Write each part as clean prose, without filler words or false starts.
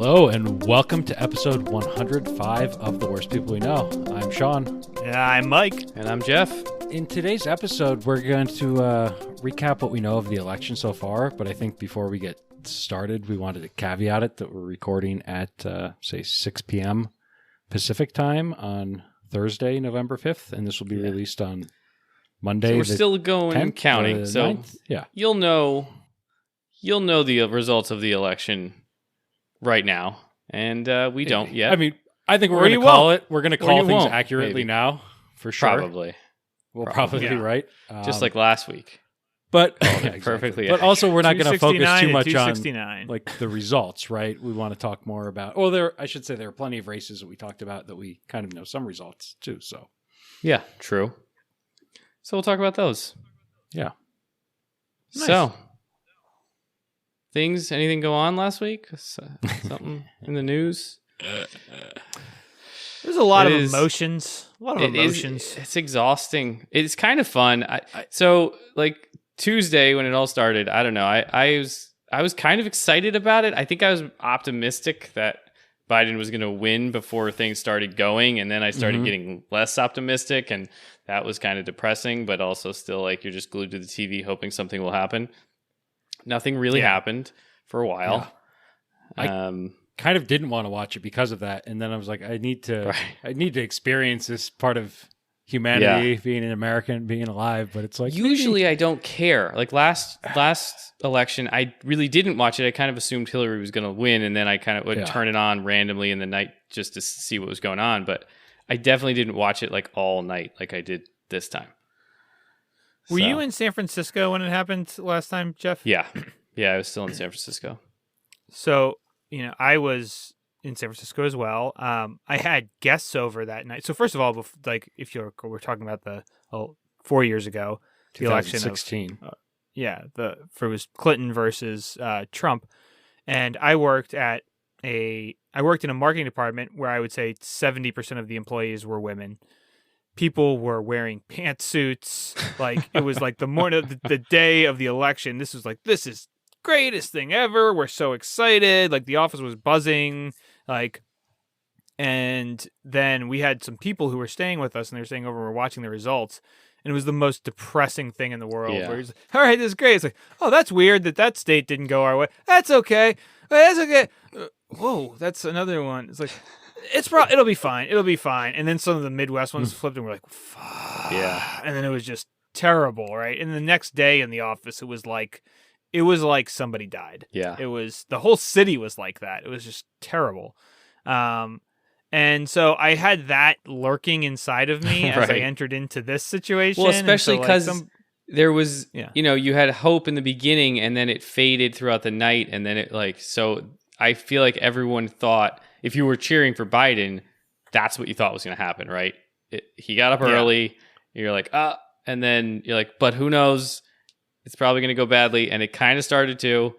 Hello and welcome to episode 105 of The Worst People We Know. I'm Sean. Yeah, I'm Mike. And I'm Jeff. In today's episode, we're going to recap what we know of the election so far, but I think before we get started, we wanted to caveat it that we're recording at, say, 6 p.m. Pacific time on Thursday, November 5th, and this will be released on Monday. So we're still going 10th, and counting, so 9th? Yeah. you'll know the results of the election right now, and we don't yet. I mean, I think we're Or going you to call won't. it. We're going to Or call you things won't, accurately maybe. now, for sure. Probably. We'll probably be Yeah. right. Just like last week. But Perfectly. But also, we're not going to focus 269 too and much on 269. like the results, right? We want to talk more about. Well, I should say there are plenty of races that we talked about that we kind of know some results too. So Yeah, true. So we'll talk about those. yeah, Nice. So, anything go on last week? Something in the news? There's a lot It of is- emotions. A lot of emotions. It's exhausting. It's kind of fun. So like Tuesday when it all started, I don't know. I was kind of excited about it. I think I was optimistic that Biden was going to win before things started going, and then I started getting less optimistic, and that was kind of depressing. But also still like you're just glued to the TV hoping something will happen. Nothing really happened for a while. kind of didn't want to watch it because of that, and then I was like, I need to experience this part of humanity, being an American, being alive. But it's like Usually I don't care. Like last election, I really didn't watch it. I kind of assumed Hillary was going to win, and then I kind of would turn it on randomly in the night just to see what was going on. But I definitely didn't watch it like all night like I did this time. Were you in San Francisco when it happened last time, Jeff? Yeah. Yeah, I was still in San Francisco. So, I was in San Francisco as well. I had guests over that night. So first of all, if we're talking about 4 years ago, the election of 2016. it was Clinton versus Trump, and I worked in a marketing department where I would say 70% of the employees were women. People were wearing pantsuits. Like it was like the morning of the day of the election. This is greatest thing ever. We're so excited. Like the office was buzzing. And then we had some people who were staying with us, and they were staying over and were watching the results. And it was the most depressing thing in the world. Yeah. Where he's like, all right, this is great. It's like, oh, that's weird that state didn't go our way. That's okay. That's okay. Whoa, that's another one. It's like, it'll be fine. It'll be fine. And then some of the Midwest ones flipped, and we're like, fuck. Yeah. And then it was just terrible, right? And the next day in the office, it was like somebody died. Yeah. It was, the whole city was like that. It was just terrible. And so I had that lurking inside of me as I Right. entered into this situation. Well, especially And so, because there was, Yeah. you had hope in the beginning, and then it faded throughout the night, and then so I feel like everyone thought if you were cheering for Biden, that's what you thought was going to happen, right? He got up early, you're like, and then you're like, but who knows? It's probably going to go badly, and it kind of started to.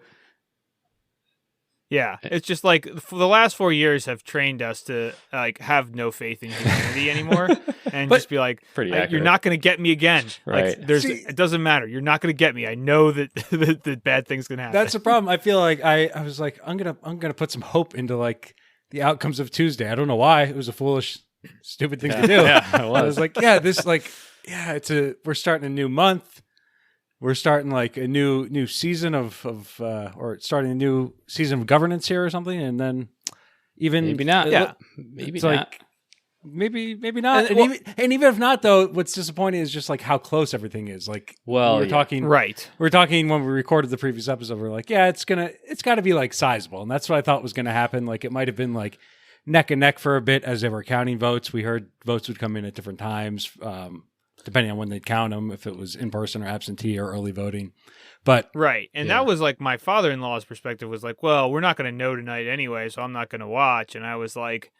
Yeah, it's just like for the last 4 years have trained us to have no faith in humanity anymore, and just be like, Pretty you're accurate. not going to get me again. Right. It doesn't matter. You're not going to get me. I know that that bad things can happen. That's the problem. I feel like I was like, I'm gonna put some hope into like the outcomes of Tuesday. I don't know why. It was a foolish, stupid thing to do. Yeah, it I was was. like, we're starting a new month. We're starting like a new season or starting a new season of governance here or something, and then even Maybe not. Maybe it's not. like maybe not. And even if not, though, what's disappointing is just like how close everything is. Like, Well, we were talking right. We were talking when we recorded the previous episode. We're like, it's got to be like sizable, and that's what I thought was going to happen. Like, it might have been like neck and neck for a bit as they were counting votes. We heard votes would come in at different times, depending on when they'd count them, if it was in person or absentee or early voting. But Right. And that was like my father-in-law's perspective was like, well, we're not going to know tonight anyway, so I'm not going to watch. And I was like,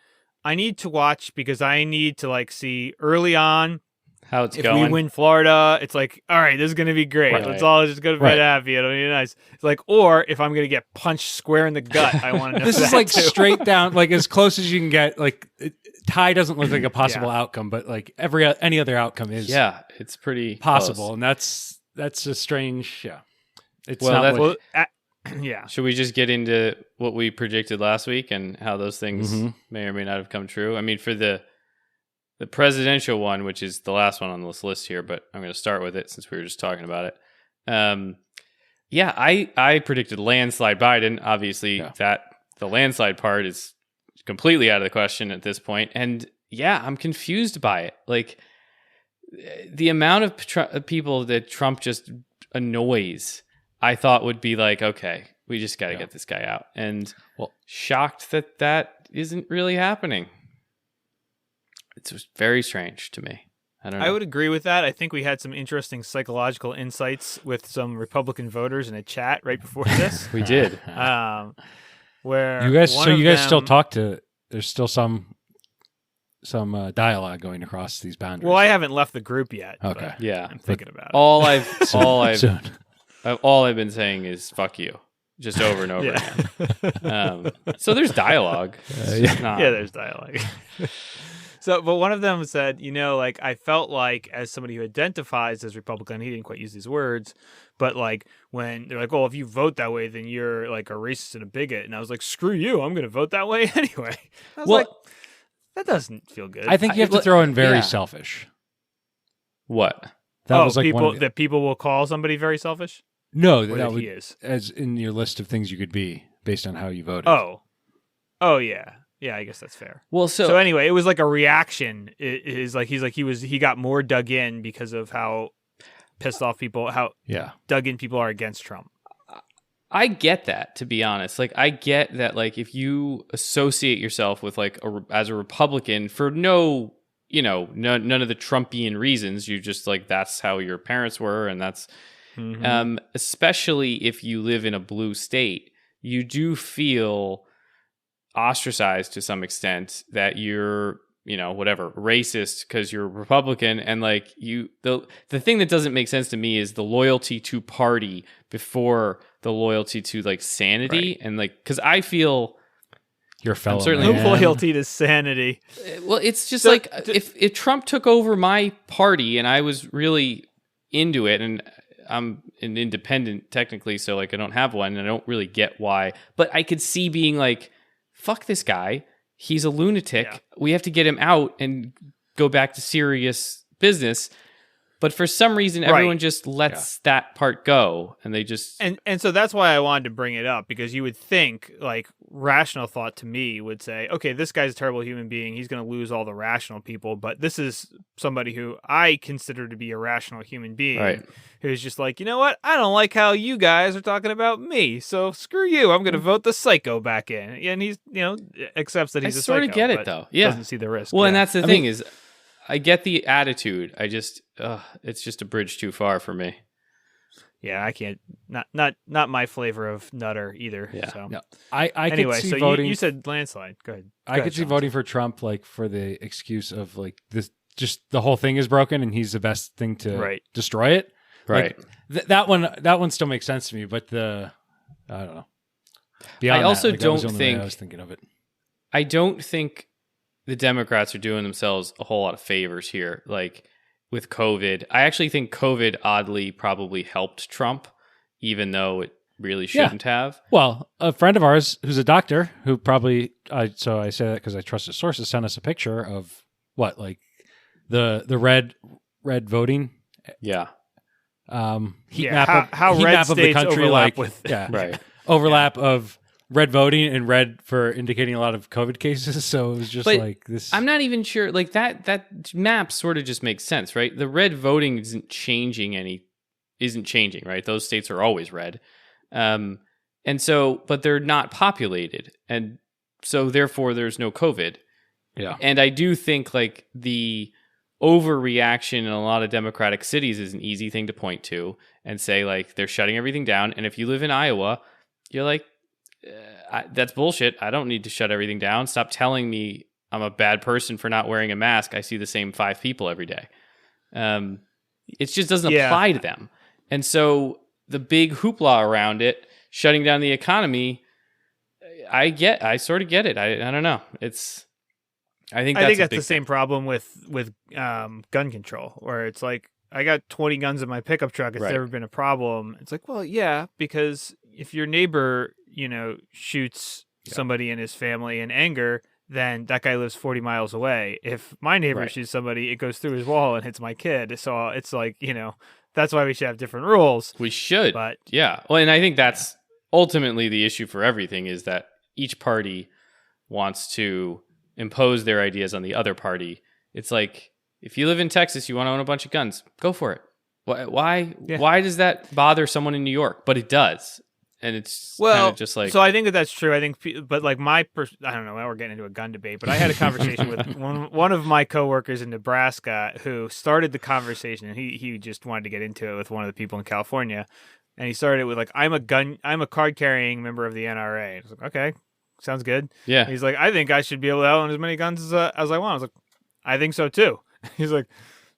I need to watch because I need to see early on. How it's If going. we win Florida, it's like, all right, this is going to be great. Right. Let's all just go to bed Right. happy. It'll be nice. It's like, or if I'm going to get punched square in the gut, I want to know this that is like too. straight down, like as close as you can get. Like tie doesn't look like a possible outcome, but like any other outcome is it's pretty possible, close. and that's a strange. Yeah, it's Well, not that's- what, Yeah. Should we just get into what we predicted last week and how those things may or may not have come true? I mean, for the presidential one, which is the last one on this list here, but I'm going to start with it since we were just talking about it. I predicted landslide Biden. Obviously, that the landslide part is completely out of the question at this point. And yeah, I'm confused by it. Like the amount of people that Trump just annoys, I thought would be like, okay, we just got to get this guy out. And shocked that isn't really happening. It's just very strange to me. I don't know. I would agree with that. I think we had some interesting psychological insights with some Republican voters in a chat right before this. We did. Where you guys still talk to, there's still some dialogue going across these boundaries. Well, I haven't left the group yet. Okay. Yeah. I'm thinking about it. All I've been saying is fuck you, just over and over again. So there's dialogue. There's dialogue. So, but one of them said, like, I felt like as somebody who identifies as Republican, he didn't quite use these words, but like when they're like, well, if you vote that way, then you're like a racist and a bigot. And I was like, screw you, I'm going to vote that way anyway. I was like, that doesn't feel good. I think you have to throw in very selfish. What? That was like that people will call somebody very selfish? No, that he is. As in your list of things you could be based on how you voted. Oh yeah. Yeah, I guess that's fair. Well, so anyway, it was like a reaction. It is like he got more dug in because of how pissed off people, how dug in people are against Trump. I get that, to be honest. Like, I get that, like, if you associate yourself with like as a Republican for none of the Trumpian reasons, you just like that's how your parents were, and that's especially if you live in a blue state, you do feel ostracized to some extent that you're racist because you're Republican, and like the thing that doesn't make sense to me is the loyalty to party before the loyalty to like sanity, and like because I feel your fellow certainly loyalty to sanity. Well, it's just like if Trump took over my party and I was really into it, and I'm an independent technically, so like I don't have one, and I don't really get why, but I could see being like, fuck this guy. He's a lunatic. Yeah. We have to get him out and go back to serious business. But for some reason, everyone just lets that part go, and they just and so that's why I wanted to bring it up, because you would think, like, rational thought to me would say, okay, this guy's a terrible human being. He's going to lose all the rational people, but this is somebody who I consider to be a rational human being, who's just like, you know what? I don't like how you guys are talking about me, so screw you. I'm going to vote the psycho back in, and he's accepts that he's a psycho. I sort of get it though. Yeah, doesn't see the risk. Well, and that's the thing is, I get the attitude. I just, it's just a bridge too far for me. Yeah, I can't. Not my flavor of nutter either. Yeah. So. No. I anyway, could see so voting. You said landslide. Go ahead. I could see voting for Trump, like for the excuse of like just the whole thing is broken and he's the best thing to destroy it. Right. Like, that one still makes sense to me, but I don't know. Beyond I also that, don't that was think I was thinking of it. I don't think the Democrats are doing themselves a whole lot of favors here. Like with COVID, I actually think COVID oddly probably helped Trump, even though it really shouldn't have. Well, a friend of ours who's a doctor who probably, so I say that because I trust his sources, sent us a picture of what, like the red voting. Yeah. Heat map how heat red map of the states country, overlap like with overlap of red voting and red for indicating a lot of COVID cases. So it was just like this. I'm not even sure. Like that map sort of just makes sense, right? The red voting isn't changing, right? Those states are always red, and so but they're not populated, and so therefore there's no COVID. Yeah, and I do think like the overreaction in a lot of Democratic cities is an easy thing to point to and say like they're shutting everything down. And if you live in Iowa, you're like, that's bullshit. I don't need to shut everything down. Stop telling me I'm a bad person for not wearing a mask. I see the same 5 people every day. It just doesn't apply to them. And so the big hoopla around it, shutting down the economy, I sort of get it. I don't know. I think that's the same problem with gun control, where it's like, I got 20 guns in my pickup truck. It's never been a problem. It's like, well, yeah, because your neighbor, shoots somebody in his family in anger, then that guy lives 40 miles away. If my neighbor shoots somebody, it goes through his wall and hits my kid. So it's like, that's why we should have different rules. We should. But yeah. Well, and I think that's ultimately the issue for everything is that each party wants to impose their ideas on the other party. It's like, if you live in Texas, you want to own a bunch of guns, go for it. Why does that bother someone in New York? But it does. And it's kind of just like... So I think that's true. I think, but like I don't know, now we're getting into a gun debate, but I had a conversation with one of my coworkers in Nebraska who started the conversation, and he just wanted to get into it with one of the people in California. And he started it with like, I'm a card carrying member of the NRA. I was like, okay, sounds good. Yeah. And he's like, I think I should be able to own as many guns as I want. I was like, I think so too. He's like,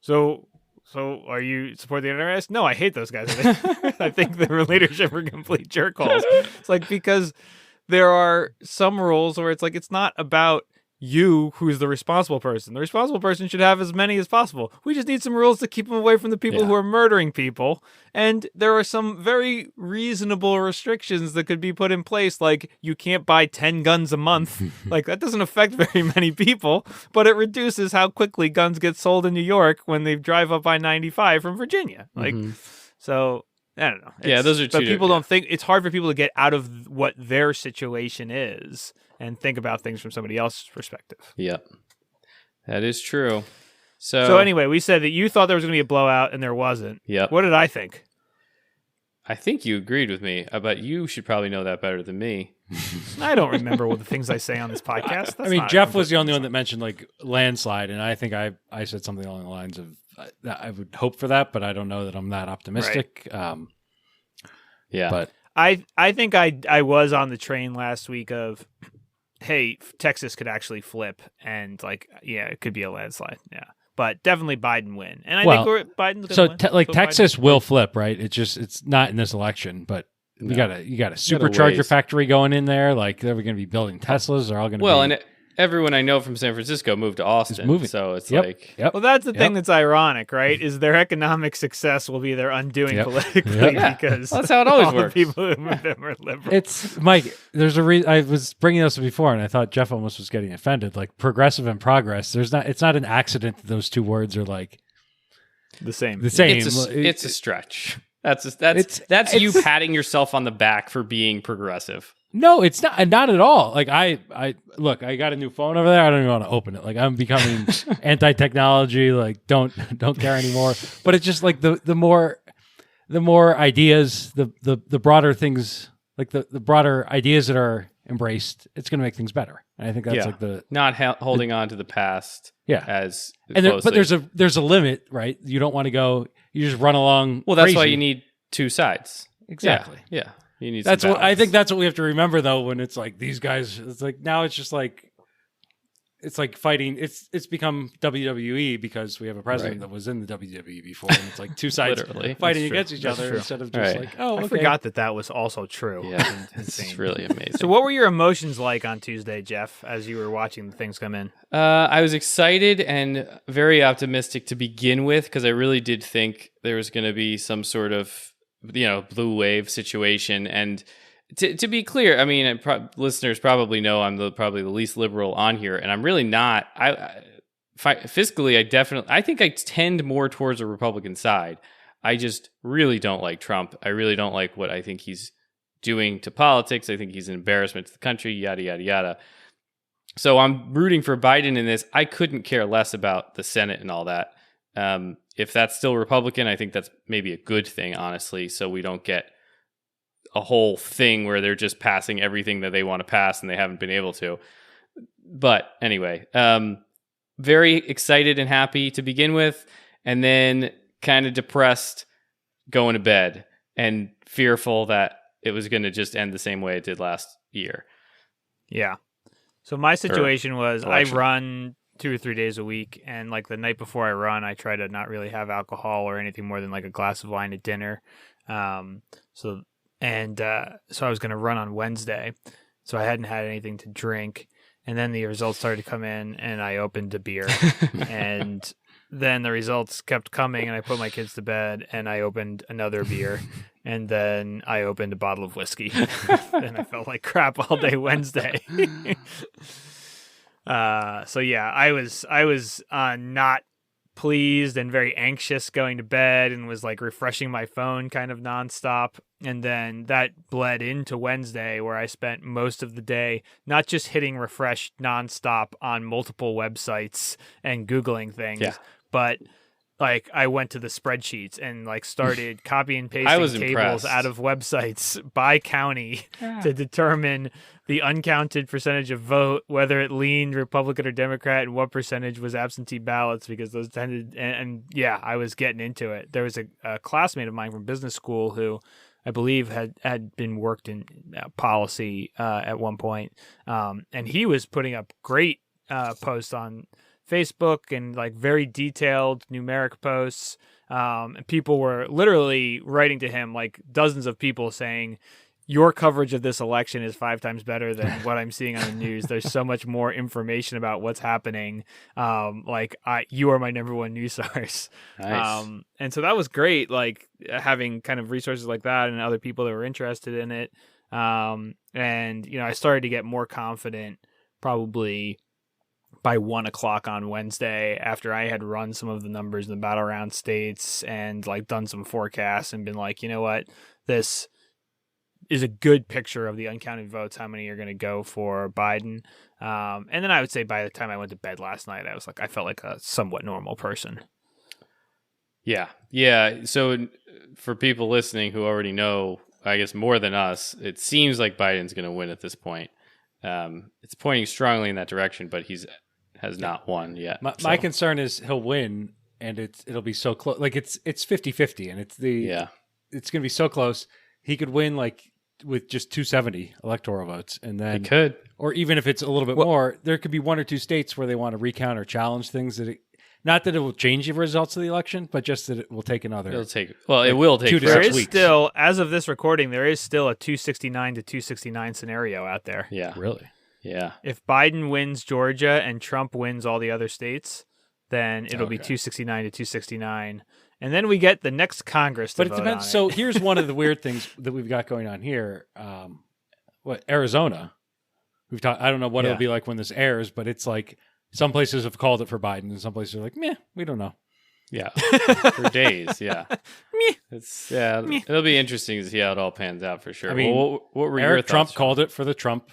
so are you support the NRS? No, I hate those guys. I think their leadership are complete jerkholes. It's like, because there are some rules where it's like, it's not about you who's the responsible person. The responsible person should have as many as possible. We just need some rules to keep them away from the people who are murdering people. And there are some very reasonable restrictions that could be put in place, like you can't buy 10 guns a month. Like, that doesn't affect very many people, but it reduces how quickly guns get sold in New York when they drive up I-95 from Virginia. Like, so I don't know. Those are two. But people don't think, it's hard for people to get out of what their situation is and think about things from somebody else's perspective. Yep. That is true. So anyway, we said that you thought there was going to be a blowout and there wasn't. Yep. What did I think? I think you agreed with me, but you should probably know that better than me. I don't remember what the things I say on this podcast. Jeff was the only one that mentioned like landslide, and I think I said something along the lines of I would hope for that, but I don't know that I'm that optimistic. Right. But I think I was on the train last week of, hey, Texas could actually flip, and like, it could be a landslide. Yeah. But definitely Biden win. And I think Biden's going to win. Texas will flip, right? It's not in this election, but you got a supercharger factory going in there. Like, they're going to be building Teslas. They're all going to and everyone I know from San Francisco moved to Austin. It's moving. So it's Well, that's the thing that's ironic, right? Is their economic success will be their undoing politically because that's how it always works. The people who moved them are liberal. It's Mike. There's a reason. I was bringing this up before, and I thought Jeff almost was getting offended. Like, progressive and progress. It's not an accident that those two words are like the same. It's a stretch. That's you patting yourself on the back for being progressive. No, it's not at all. Like, I look, I got a new phone over there. I don't even want to open it. Like, I'm becoming anti-technology. Like, don't care anymore. But it's just like the more ideas, the broader things, like the broader ideas that are embraced, it's going to make things better. And I think that's like not holding on to the past. Yeah, but there's a limit, right? You don't want to go. You just run along. Well, that's crazy. Why you need two sides. Exactly. Yeah. You need that's what I think. That's what we have to remember, though. When it's like these guys, it's like now it's just like it's like fighting. It's become WWE because we have a president that was in the WWE before, and it's like two sides fighting against each other instead of just like I forgot that was also true. Yeah, it's really amazing. So, what were your emotions like on Tuesday, Jeff, as you were watching the things come in? I was excited and very optimistic to begin with because I really did think there was going to be some sort of blue wave situation. And to be clear, I mean, listeners probably know I'm probably the least liberal on here, and I'm really not. Fiscally, I think I tend more towards the Republican side. I just really don't like Trump. I really don't like what I think he's doing to politics. I think he's an embarrassment to the country, yada, yada, yada. So I'm rooting for Biden in this. I couldn't care less about the Senate and all that. If that's still Republican, I think that's maybe a good thing, honestly, so we don't get a whole thing where they're just passing everything that they want to pass and they haven't been able to. But anyway, very excited and happy to begin with, and then kind of depressed going to bed and fearful that it was going to just end the same way it did last year. Yeah. So my situation was I run 2 or 3 days a week, and like the night before I run, I try to not really have alcohol or anything more than like a glass of wine at dinner. So I was going to run on Wednesday, so I hadn't had anything to drink, and then the results started to come in, and I opened a beer, and then the results kept coming, and I put my kids to bed, and I opened another beer, and then I opened a bottle of whiskey, and I felt like crap all day Wednesday. So yeah, I was not pleased and very anxious going to bed, and was like refreshing my phone kind of nonstop. And then that bled into Wednesday, where I spent most of the day not just hitting refresh nonstop on multiple websites and Googling things, but like I went to the spreadsheets and like started copy and pasting tables impressed. out of websites by county to determine the uncounted percentage of vote, whether it leaned Republican or Democrat, and what percentage was absentee ballots, because those tended, and yeah, I was getting into it. There was a classmate of mine from business school who I believe had been worked in policy at one point, and he was putting up great posts on Facebook and like very detailed numeric posts. And people were literally writing to him, like dozens of people saying, your coverage of this election is 5 times better than what I'm seeing on the news. There's so much more information about what's happening. You are my number one news source. Nice. And so that was great. Like having kind of resources like that and other people that were interested in it. And, you know, I started to get more confident probably by 1:00 on Wednesday, after I had run some of the numbers in the battleground states and like done some forecasts and been like, you know what, this is a good picture of the uncounted votes, how many are going to go for Biden. And then I would say by the time I went to bed last night, I felt like a somewhat normal person. Yeah. Yeah. So for people listening who already know, I guess more than us, it seems like Biden's going to win at this point. It's pointing strongly in that direction, but has not won yet. My concern is he'll win, and it'll be so close. Like it's 50-50, and it's going to be so close. He could win like with just 270 electoral votes, and then he could, or even if it's a little bit more, there could be 1 or 2 states where they want to recount or challenge things not that it will change the results of the election, but just that it will take another. It will take 2 to 6 There is weeks. still, as of this recording, there is still a 269 to 269 scenario out there. Yeah. Really? Yeah. If Biden wins Georgia and Trump wins all the other states, then it'll be 269 to 269. And then we get the next Congress to But it vote depends. on it. So here's one of the weird things that we've got going on here. Arizona? We've talked. I don't know what it'll be like when this airs, but it's like some places have called it for Biden, and some places are like, meh, we don't know. Yeah. For days. Yeah. It'll be interesting to see how it all pans out for sure. I mean, what were your Eric Trump thoughts, called it for the Trump.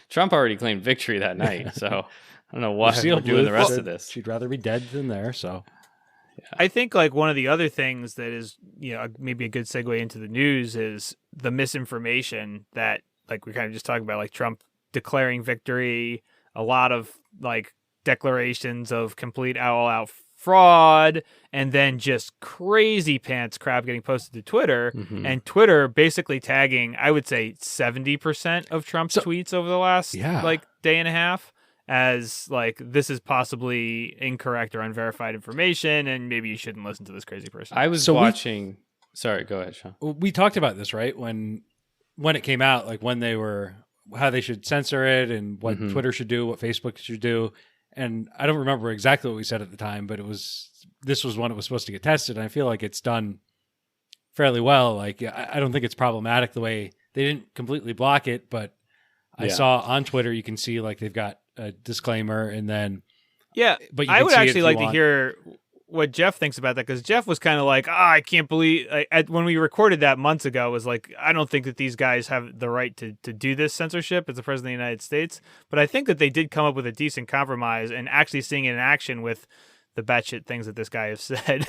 Trump already claimed victory that night, so I don't know why Lucille we're doing Bluth the rest said of this. She'd rather be dead than there. So I think like one of the other things that is, you know, maybe a good segue into the news is the misinformation that like we kind of just talked about, like Trump declaring victory, a lot of like declarations of complete all out fraud, and then just crazy pants crap getting posted to Twitter, and Twitter basically tagging, I would say 70% of Trump's tweets over the last like day and a half as like, this is possibly incorrect or unverified information, and maybe you shouldn't listen to this crazy person. I was watching. Sorry, go ahead, Sean. we talked about this, right? When it came out, like when they were, how they should censor it and what Twitter should do, what Facebook should do. And I don't remember exactly what we said at the time, but this was when it was supposed to get tested. And I feel like it's done fairly well. Like, I don't think it's problematic the way they didn't completely block it, but I saw on Twitter, you can see like they've got a disclaimer, and then, but I would actually like to hear what Jeff thinks about that, because Jeff was kind of like, I can't believe, when we recorded that months ago, was like, I don't think that these guys have the right to do this censorship as the president of the United States. But I think that they did come up with a decent compromise, and actually seeing it in action with the batshit things that this guy has said.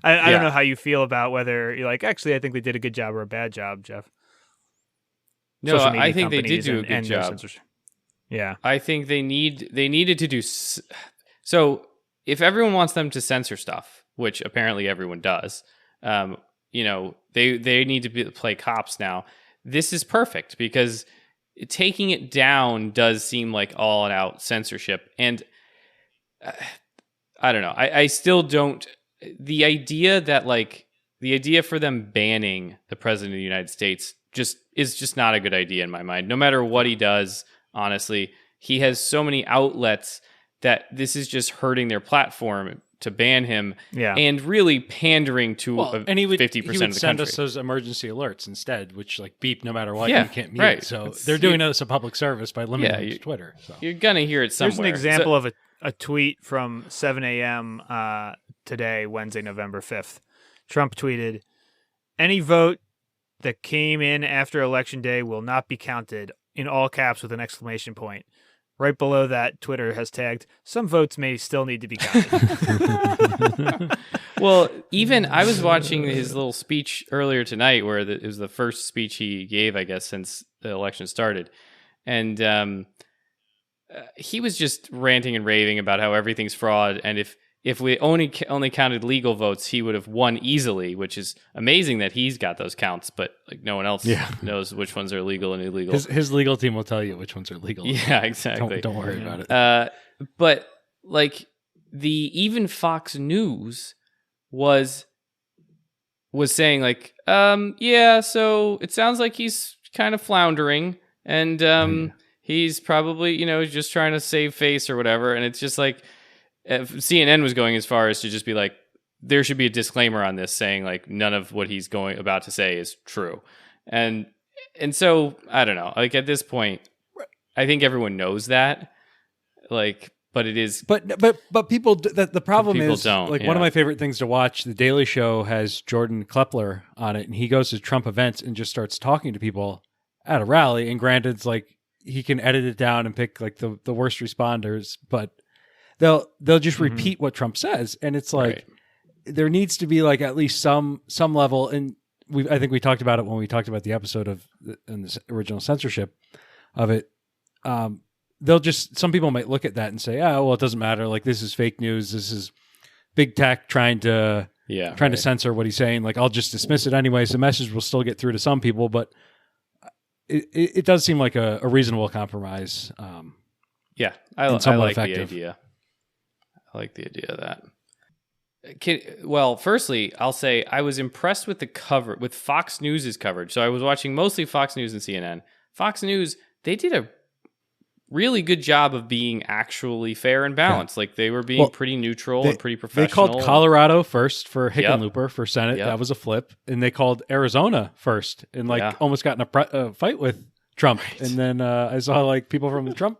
I don't know how you feel about whether you're like, actually, I think they did a good job or a bad job, Jeff. No, I think they did do a good job. Yeah. I think they needed to do so. If everyone wants them to censor stuff, which apparently everyone does, you know, they need to play cops now. This is perfect because taking it down does seem like all out censorship. And I don't know. I still don't. The idea for them banning the president of the United States is just not a good idea in my mind. No matter what he does, honestly, he has so many outlets that this is just hurting their platform to ban him, Yeah. and really pandering to and he would 50% he would of the send country. us those emergency alerts instead, which like beep no matter what. Yeah, You can't mute. right. So It's- they're doing us a public service by limiting it to Twitter. So. You're gonna hear it somewhere. Here's an example of a tweet from 7 a.m. Today, Wednesday, November 5th. Trump tweeted, "Any vote that came in after Election Day will not be counted," in all caps with an exclamation point. Right below that, Twitter has tagged, "Some votes may still need to be counted." Well, even I was watching his little speech earlier tonight, where it was the first speech he gave, I guess, since the election started, and he was just ranting and raving about how everything's fraud, and if we only counted legal votes, he would have won easily, which is amazing that he's got those counts, but like no one else knows which ones are legal and illegal. His legal team will tell you which ones are legal. Yeah, exactly. Don't worry about it. But like even Fox News was saying like, yeah, so it sounds like he's kind of floundering, and he's probably just trying to save face or whatever, and it's just like. CNN was going as far as to just be like, there should be a disclaimer on this saying like none of what he's about to say is true, and so I don't know. Like at this point, I think everyone knows that. Like, but it is. But people. The problem people is don't, like one of my favorite things to watch. The Daily Show has Jordan Klepler on it, and he goes to Trump events and just starts talking to people at a rally. And granted, it's like he can edit it down and pick like the worst responders, but. They'll just repeat what Trump says, and it's like there needs to be like at least some level. And I think we talked about it when we talked about the episode of in the original censorship of it. Some people might look at that and say, "Oh, well, it doesn't matter. Like this is fake news. This is big tech trying to censor what he's saying. Like I'll just dismiss it anyways. The message will still get through to some people, but it does seem like a reasonable compromise." Yeah, I like effective. The idea. I like the idea of that. Well, firstly, I'll say I was impressed with with Fox News' coverage. So I was watching mostly Fox News and CNN. Fox News, they did a really good job of being actually fair and balanced. Like they were being pretty neutral and pretty professional. They called Colorado first for Hickenlooper for Senate. That was a flip. And they called Arizona first and almost got in a fight with Trump. Right. And then I saw like people from the Trump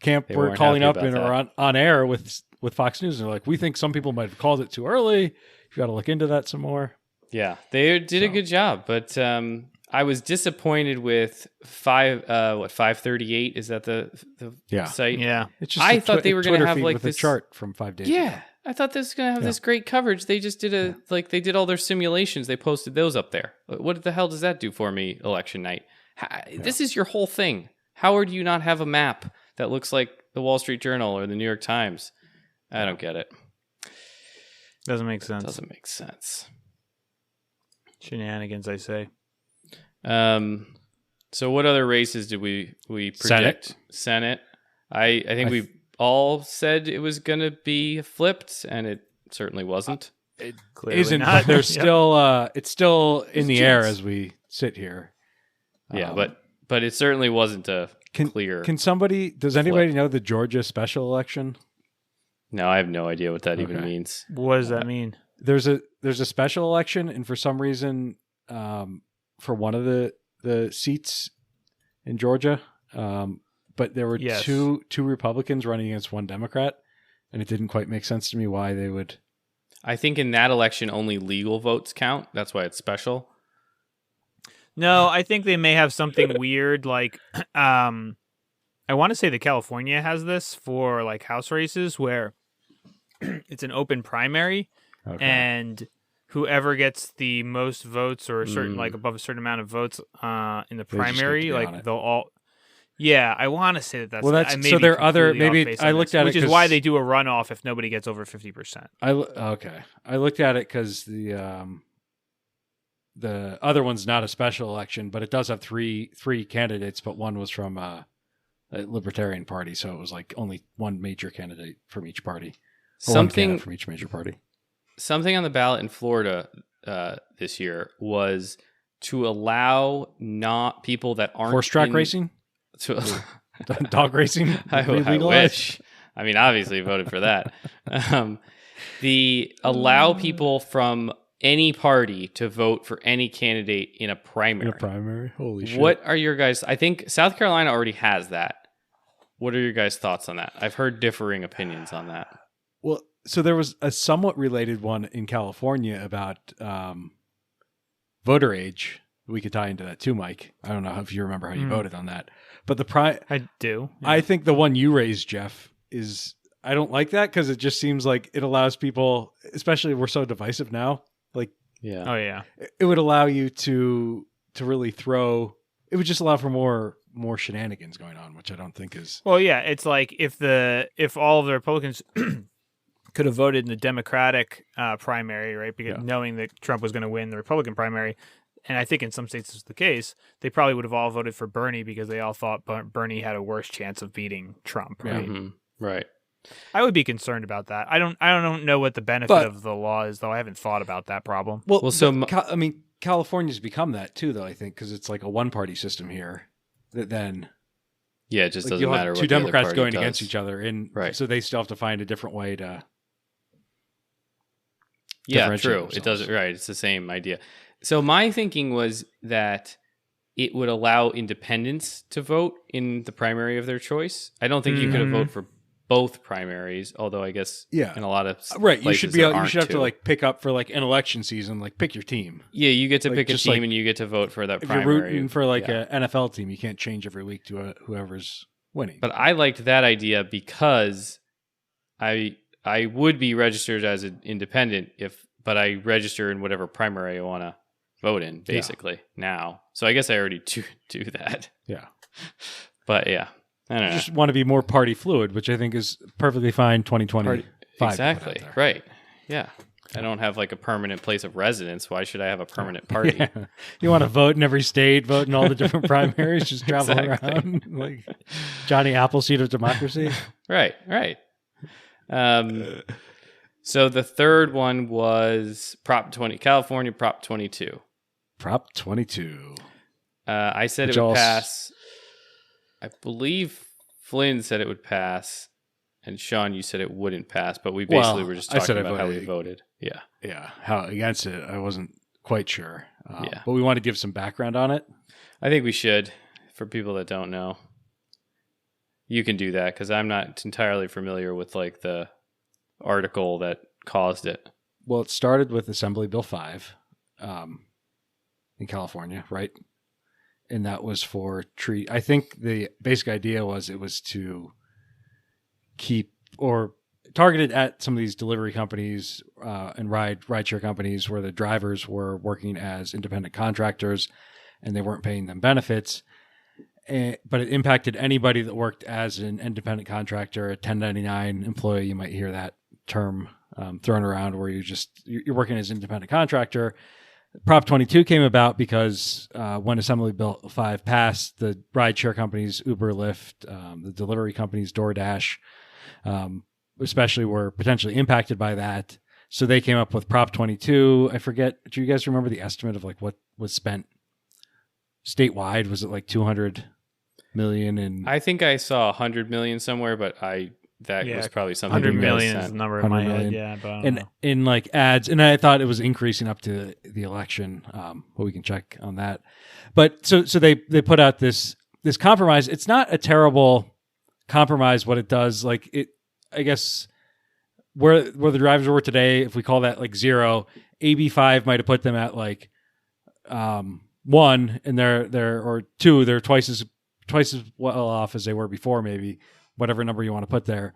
camp were calling up and are on air with Fox News. And they're like, we think some people might have called it too early. You got to look into that some more. Yeah, they did a good job. But I was disappointed with 538. Is that the site? Yeah. It's just I thought they were going to have like this chart from 5 days ago. I thought this was going to have this great coverage. They just did they did all their simulations. They posted those up there. What the hell does that do for me election night? This is your whole thing. How would you not have a map that looks like the Wall Street Journal or the New York Times? I don't get it. Doesn't make sense. Doesn't make sense. Shenanigans, I say. So what other races did we predict? Senate. I think we all said it was going to be flipped, and it certainly wasn't. It isn't, but there's still it's still in the air as we sit here. Yeah, but it certainly wasn't a clear. Does anybody know the Georgia special election? No, I have no idea what that even means. What does that mean? There's a special election, and for some reason, for one of the seats in Georgia, but there were two Republicans running against one Democrat, and it didn't quite make sense to me why they would. I think in that election only legal votes count. That's why it's special. No, I think they may have something weird like I want to say that California has this for like House races where it's an open primary and whoever gets the most votes or a certain like above a certain amount of votes in the primary, like they'll all. Yeah, I want to say that's. Well, that's so. There are other maybe I looked at which it, is why they do a runoff if nobody gets over 50%. I looked at it because the other one's not a special election, but it does have three candidates, but one was from a Libertarian Party, so it was like only one major candidate from each party. Something from each major party. Something on the ballot in Florida this year was to allow not people that aren't horse-track racing, dog racing. I wish. I mean, obviously voted for that. allow people from any party to vote for any candidate in a primary. In a primary? Holy shit. What are your guys? I think South Carolina already has that. What are your guys' thoughts on that? I've heard differing opinions on that. Well, so there was a somewhat related one in California about voter age. We could tie into that too, Mike. I don't know if you remember how you voted on that. But I do. Yeah. I think the one you raised, Jeff, is I don't like that because it just seems like it allows people, especially we're so divisive now. Like, yeah, Oh yeah. it would allow you to really throw. It would just allow for more shenanigans going on, which I don't think is. Well, yeah. It's like if all of the Republicans could have voted in the Democratic primary, right? Because knowing that Trump was going to win the Republican primary, and I think in some states this is the case, they probably would have all voted for Bernie because they all thought Bernie had a worse chance of beating Trump, right? Mm-hmm. Right. I would be concerned about that. I don't know what the benefit of the law is, though. I haven't thought about that problem. Well, California's become that too, though. I think because it's like a one-party system here. That then, it just doesn't you'll matter. have What two the other Democrats party going does. against each other, and so they still have to find a different way to. Yeah, true. It doesn't. Right. It's the same idea. So my thinking was that it would allow independents to vote in the primary of their choice. I don't think you could have voted for both primaries, although I guess in a lot of you should have to like pick up for like an election season, like pick your team. Yeah, you get to pick a team and you get to vote for that if primary. You're rooting for like an NFL team, you can't change every week to whoever's winning. But I liked that idea because I would be registered as an independent but I register in whatever primary I want to vote in, basically, now. So I guess I already do that. Yeah. But yeah, I don't know. Just want to be more party fluid, which I think is perfectly fine 2020. Exactly. Right. Yeah. I don't have like a permanent place of residence. Why should I have a permanent party? Yeah. You want to vote in every state, vote in all the different primaries, just travel around like Johnny Appleseed of democracy. Right. So the third one was California Prop 22. Prop 22. I said it would pass. I believe Flynn said it would pass, and Sean, you said it wouldn't pass. But we basically were just talking about how we voted. Yeah, how against it. I wasn't quite sure. But we want to give some background on it. I think we should for people that don't know. You can do that because I'm not entirely familiar with like the article that caused it. Well, it started with Assembly Bill 5 in California, right? And that was for I think the basic idea was it was to keep or targeted at some of these delivery companies and rideshare companies where the drivers were working as independent contractors and they weren't paying them benefits. But it impacted anybody that worked as an independent contractor, a 1099 employee. You might hear that term thrown around where you're working as an independent contractor. Prop 22 came about because when Assembly Bill 5 passed, the rideshare companies, Uber, Lyft, the delivery companies, DoorDash, especially were potentially impacted by that. So they came up with Prop 22. I forget. Do you guys remember the estimate of like what was spent statewide? Was it like 200 million? And I think I saw 100 million somewhere, but that was probably something. 100 million is the number in my head. Yeah, but I don't know. In like ads, and I thought it was increasing up to the election. But we can check on that. But so they put out this compromise. It's not a terrible compromise. What it does, like it, I guess where the drivers were today, if we call that like 0, AB 5 might have put them at like 1, and they're or 2, they're twice as well off as they were before, maybe. Whatever number you want to put there.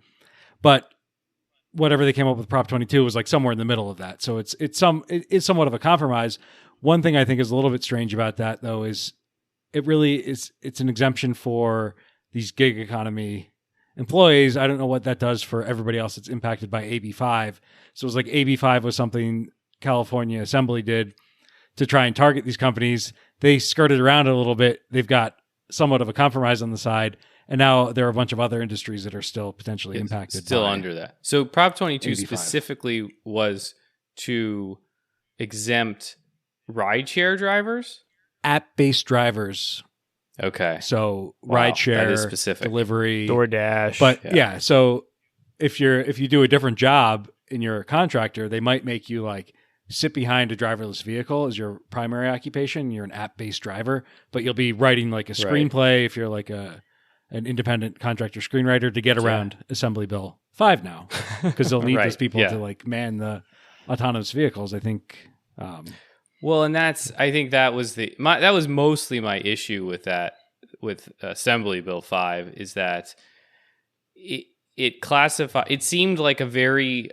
But whatever they came up with Prop 22 was like somewhere in the middle of that. So it's somewhat of a compromise. One thing I think is a little bit strange about that though is it's an exemption for these gig economy employees. I don't know what that does for everybody else that's impacted by AB 5. So it was like AB 5 was something California Assembly did to try and target these companies. They skirted around it a little bit. They've got somewhat of a compromise on the side. And now there are a bunch of other industries that are still potentially impacted. Still under that. So Prop 22 specifically was to exempt rideshare drivers? App-based drivers. Okay. So rideshare, that is specific. delivery, DoorDash. But so if you do a different job and you're a contractor, they might make you like sit behind a driverless vehicle as your primary occupation. You're an app-based driver, but you'll be writing like a screenplay if you're like an independent contractor screenwriter to get around Assembly Bill 5 now, because they'll need those people to like man the autonomous vehicles. I think. Well, and I think that was that was mostly my issue with that, with Assembly Bill 5, is that it seemed like a very,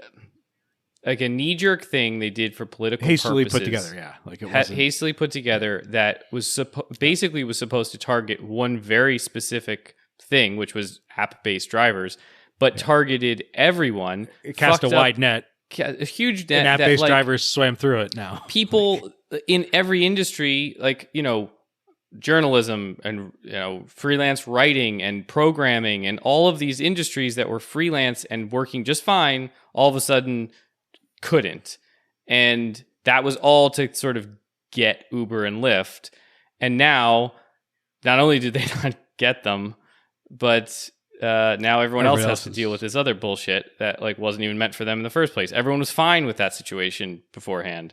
like a knee-jerk thing they did for political hastily purposes. Put together, yeah. Like it was hastily put together that was basically was supposed to target one very specific thing, which was app-based drivers, but targeted everyone. It cast a wide net. A huge net. And app-based drivers swam through it now. People in every industry, like, journalism and, freelance writing and programming and all of these industries that were freelance and working just fine, all of a sudden couldn't. And that was all to sort of get Uber and Lyft. And now, not only did they not get them, but now everyone else has to deal with this other bullshit that like wasn't even meant for them in the first place. Everyone was fine with that situation beforehand.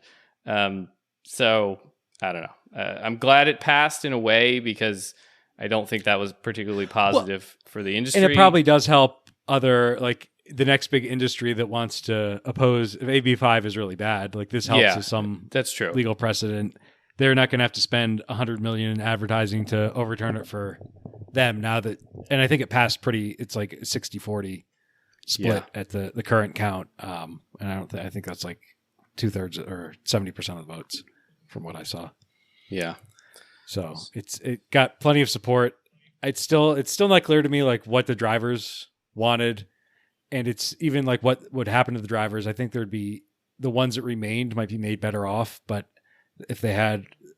So I don't know. I'm glad it passed in a way, because I don't think that was particularly positive for the industry. And it probably does help other, like the next big industry that wants to oppose. If AB5 is really bad, like this helps with some that's true. legal precedent. They're not going to have to spend $100 million in advertising to overturn it for them now that, and I think it passed it's like 60-40 split at the current count. And I think that's like 2/3 or 70% of the votes from what I saw. Yeah. So it got plenty of support. It's still not clear to me like what the drivers wanted. And it's even like what would happen to the drivers. I think there'd be the ones that remained might be made better off, but if they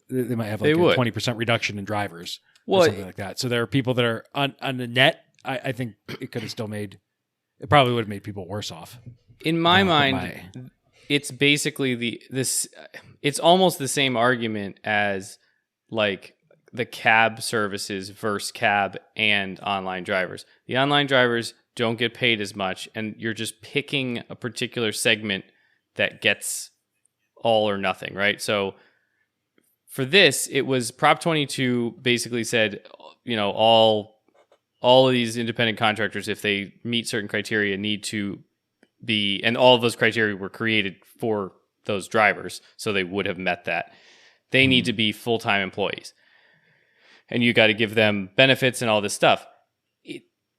might have like a 20% reduction in drivers or something like that. So there are people that are on the net. I think it could have still it probably would have made people worse off. In my mind, it's basically it's almost the same argument as like the cab services versus cab and online drivers. The online drivers don't get paid as much, and you're just picking a particular segment that gets all or nothing, right? So for this, it was Prop 22 basically said, all of these independent contractors, if they meet certain criteria, need to be, and all of those criteria were created for those drivers, so they would have met that. They need to be full-time employees. And you got to give them benefits and all this stuff.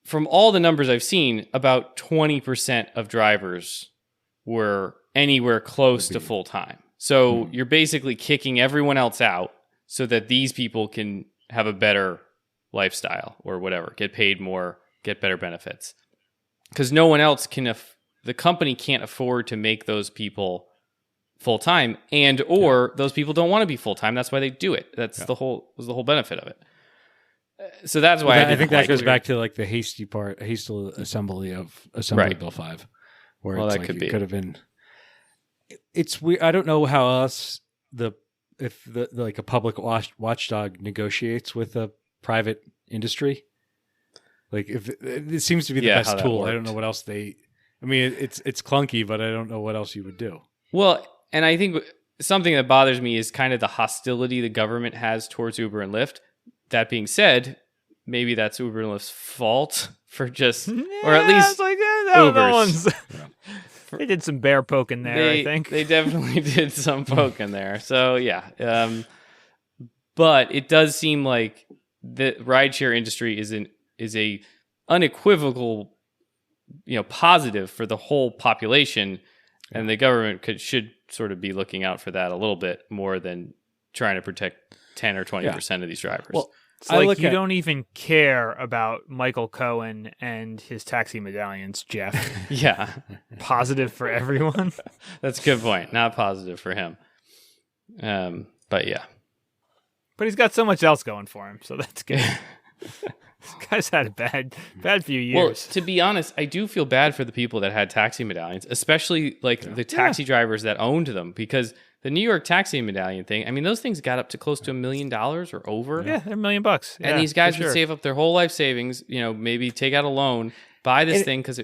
From all the numbers I've seen, about 20% of drivers were anywhere close to full-time. So you're basically kicking everyone else out so that these people can have a better lifestyle or whatever, get paid more, get better benefits. Because no one else the company can't afford to make those people full-time, or those people don't want to be full-time. That's why they do it. That's the whole benefit of it. So that's why I think that goes back to like the hasty assembly of Assembly Bill 5, where it's like it could have been. It's weird. I don't know how else if like a public watchdog negotiates with a private industry. Like if it seems to be the best tool. I don't know what else it's clunky, but I don't know what else you would do. Well, and I think something that bothers me is kind of the hostility the government has towards Uber and Lyft. That being said, maybe that's Uber and Lyft's fault for just, or at least Uber's. They did some bear poking there, I think. They definitely did some poking there. So, yeah. But it does seem like the rideshare industry is a unequivocal, positive for the whole population, and the government should sort of be looking out for that a little bit more than trying to protect 10 or 20% of these drivers. Well, it's like you don't even care about Michael Cohen and his taxi medallions, Jeff. Yeah. Positive for everyone. That's a good point. Not positive for him. But yeah. But he's got so much else going for him, so that's good. This guy's had a bad few years. Well, to be honest, I do feel bad for the people that had taxi medallions, especially like the taxi drivers that owned them, because the New York taxi medallion thing, I mean, those things got up to close to $1 million or over. Yeah, they're $1 million. Yeah, and these guys would save up their whole life savings, maybe take out a loan, buy this thing because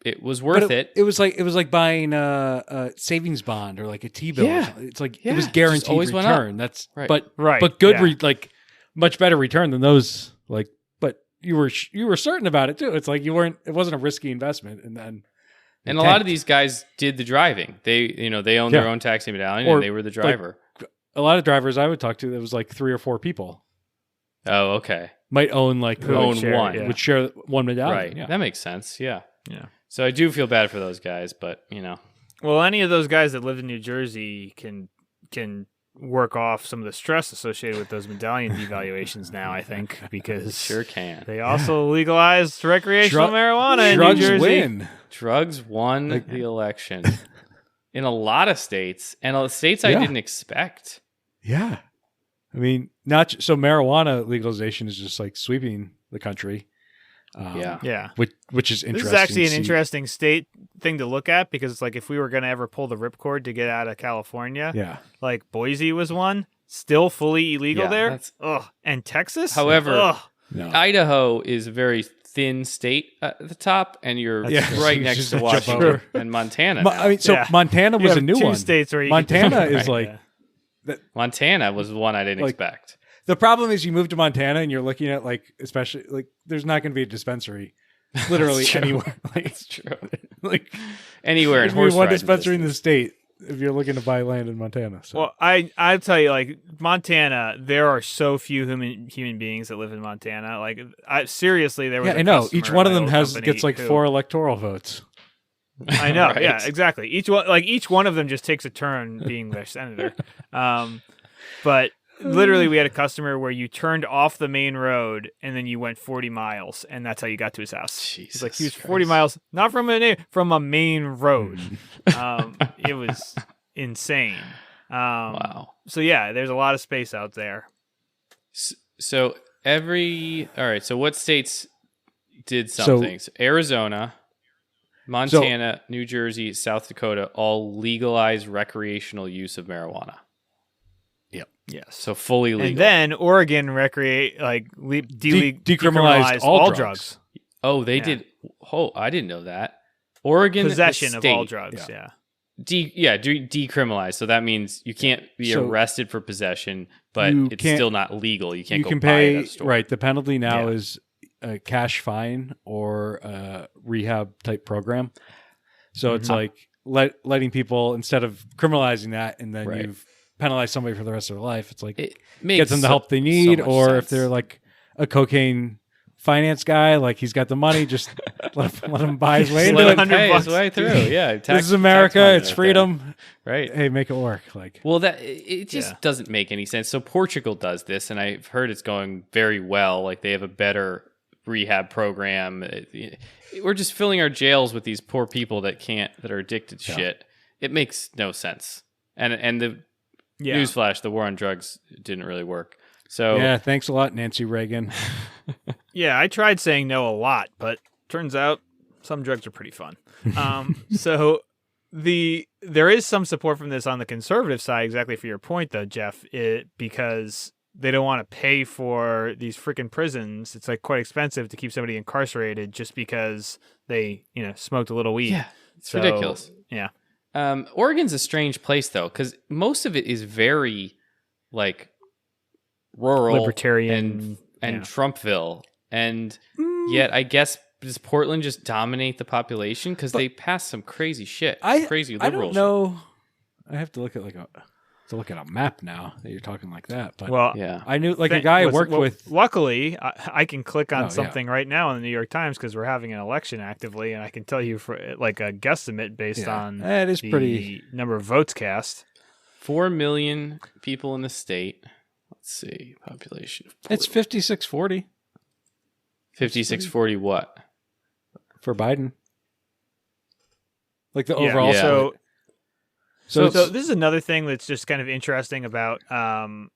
it was worth But it. It was like buying a savings bond or like a T-bill. Yeah. It's like Yeah. it was Just guaranteed always went up. return. That's Right. but good like much better return than those like. But you were certain about it too. It's like you weren't. It wasn't a risky investment, and then. And a lot of these guys did the driving. They owned their own taxi medallion, and they were the driver. A lot of drivers I would talk to, it was like 3 or 4 people. Oh, okay. Might own like Own share, one. would share one medallion. Right. Yeah. That makes sense. Yeah. Yeah. So I do feel bad for those guys, but Well, any of those guys that live in New Jersey can work off some of the stress associated with those medallion devaluations now, I think, because sure can. they also legalized recreational marijuana in New Drugs Jersey. win. Drugs won the election in a lot of states, and states I didn't expect. Yeah. I mean, so marijuana legalization is just like sweeping the country. Yeah. Which is interesting. This is actually an interesting state thing to look at because it's like if we were going to ever pull the ripcord to get out of California, like Boise was one, still fully illegal there. And Texas? However, Idaho is a very thin state at the top, and you're right next to Washington and Montana. Montana was a new 2 one. states where you Montana is like... Montana was the one I didn't expect. The problem is you move to Montana and you're looking at like, especially like, there's not going to be a dispensary literally anywhere. Like, it's true. Like anywhere in there's horse one riding dispensary in distance. the state if you're looking to buy land in Montana. So. Well, I tell you, like Montana, there are so few human beings that live in Montana. Like, seriously, there was. I know each one of them gets like 4 electoral votes. I know. Right. Yeah, exactly. Each one of them just takes a turn being their senator. But literally, we had a customer where you turned off the main road and then you went 40 miles, and that's how you got to his house. He's like, he was 40 miles, not from a main road. It was insane. Wow. So yeah, there's a lot of space out there. So all right. So what states did something? So Arizona, Montana, New Jersey, South Dakota all legalized recreational use of marijuana. Yep. Yes. So fully legal. And then Oregon decriminalized all drugs. Oh, they did. Oh, I didn't know that. Oregon possession of all drugs. Decriminalized. So that means you can't be arrested for possession, but it's still not legal. You can't go buy it at a store. Right. The penalty now is a cash fine or a rehab type program. So it's like letting people, instead of criminalizing that and then you've penalized somebody for the rest of their life, it's like it gets them the help they need. Or sense. If they're like a cocaine finance guy, like he's got the money, just let him buy his way into it. Pay his way through. Yeah. This is America. It's freedom. Right. Hey, make it work. Like, well, it just doesn't make any sense. So Portugal does this, and I've heard it's going very well. Like they have a better rehab program. We're just filling our jails with these poor people that are addicted to shit. It makes no sense. And the newsflash, the war on drugs didn't really work. So thanks a lot, Nancy Reagan. I tried saying no a lot, but turns out some drugs are pretty fun. So there is some support from this on the conservative side, exactly for your point, though, Jeff, because they don't want to pay for these freaking prisons. It's like quite expensive to keep somebody incarcerated just because they, smoked a little weed. Yeah, it's ridiculous. Yeah. Oregon's a strange place though, because most of it is very like rural, libertarian, and Trumpville, and yet I guess does Portland just dominate the population because they pass some crazy shit, crazy liberal. I don't know. I have to look at a map now that you're talking like that. But I knew a guy I worked with. Luckily, I can click on something right now in the New York Times because we're having an election actively, and I can tell you for like a guesstimate based on that is pretty number of votes cast. 4 million people in the state. Let's see, population of Portland. It's 5640. 5640 what? For Biden. Like the overall. Yeah. So this is another thing that's just kind of interesting about when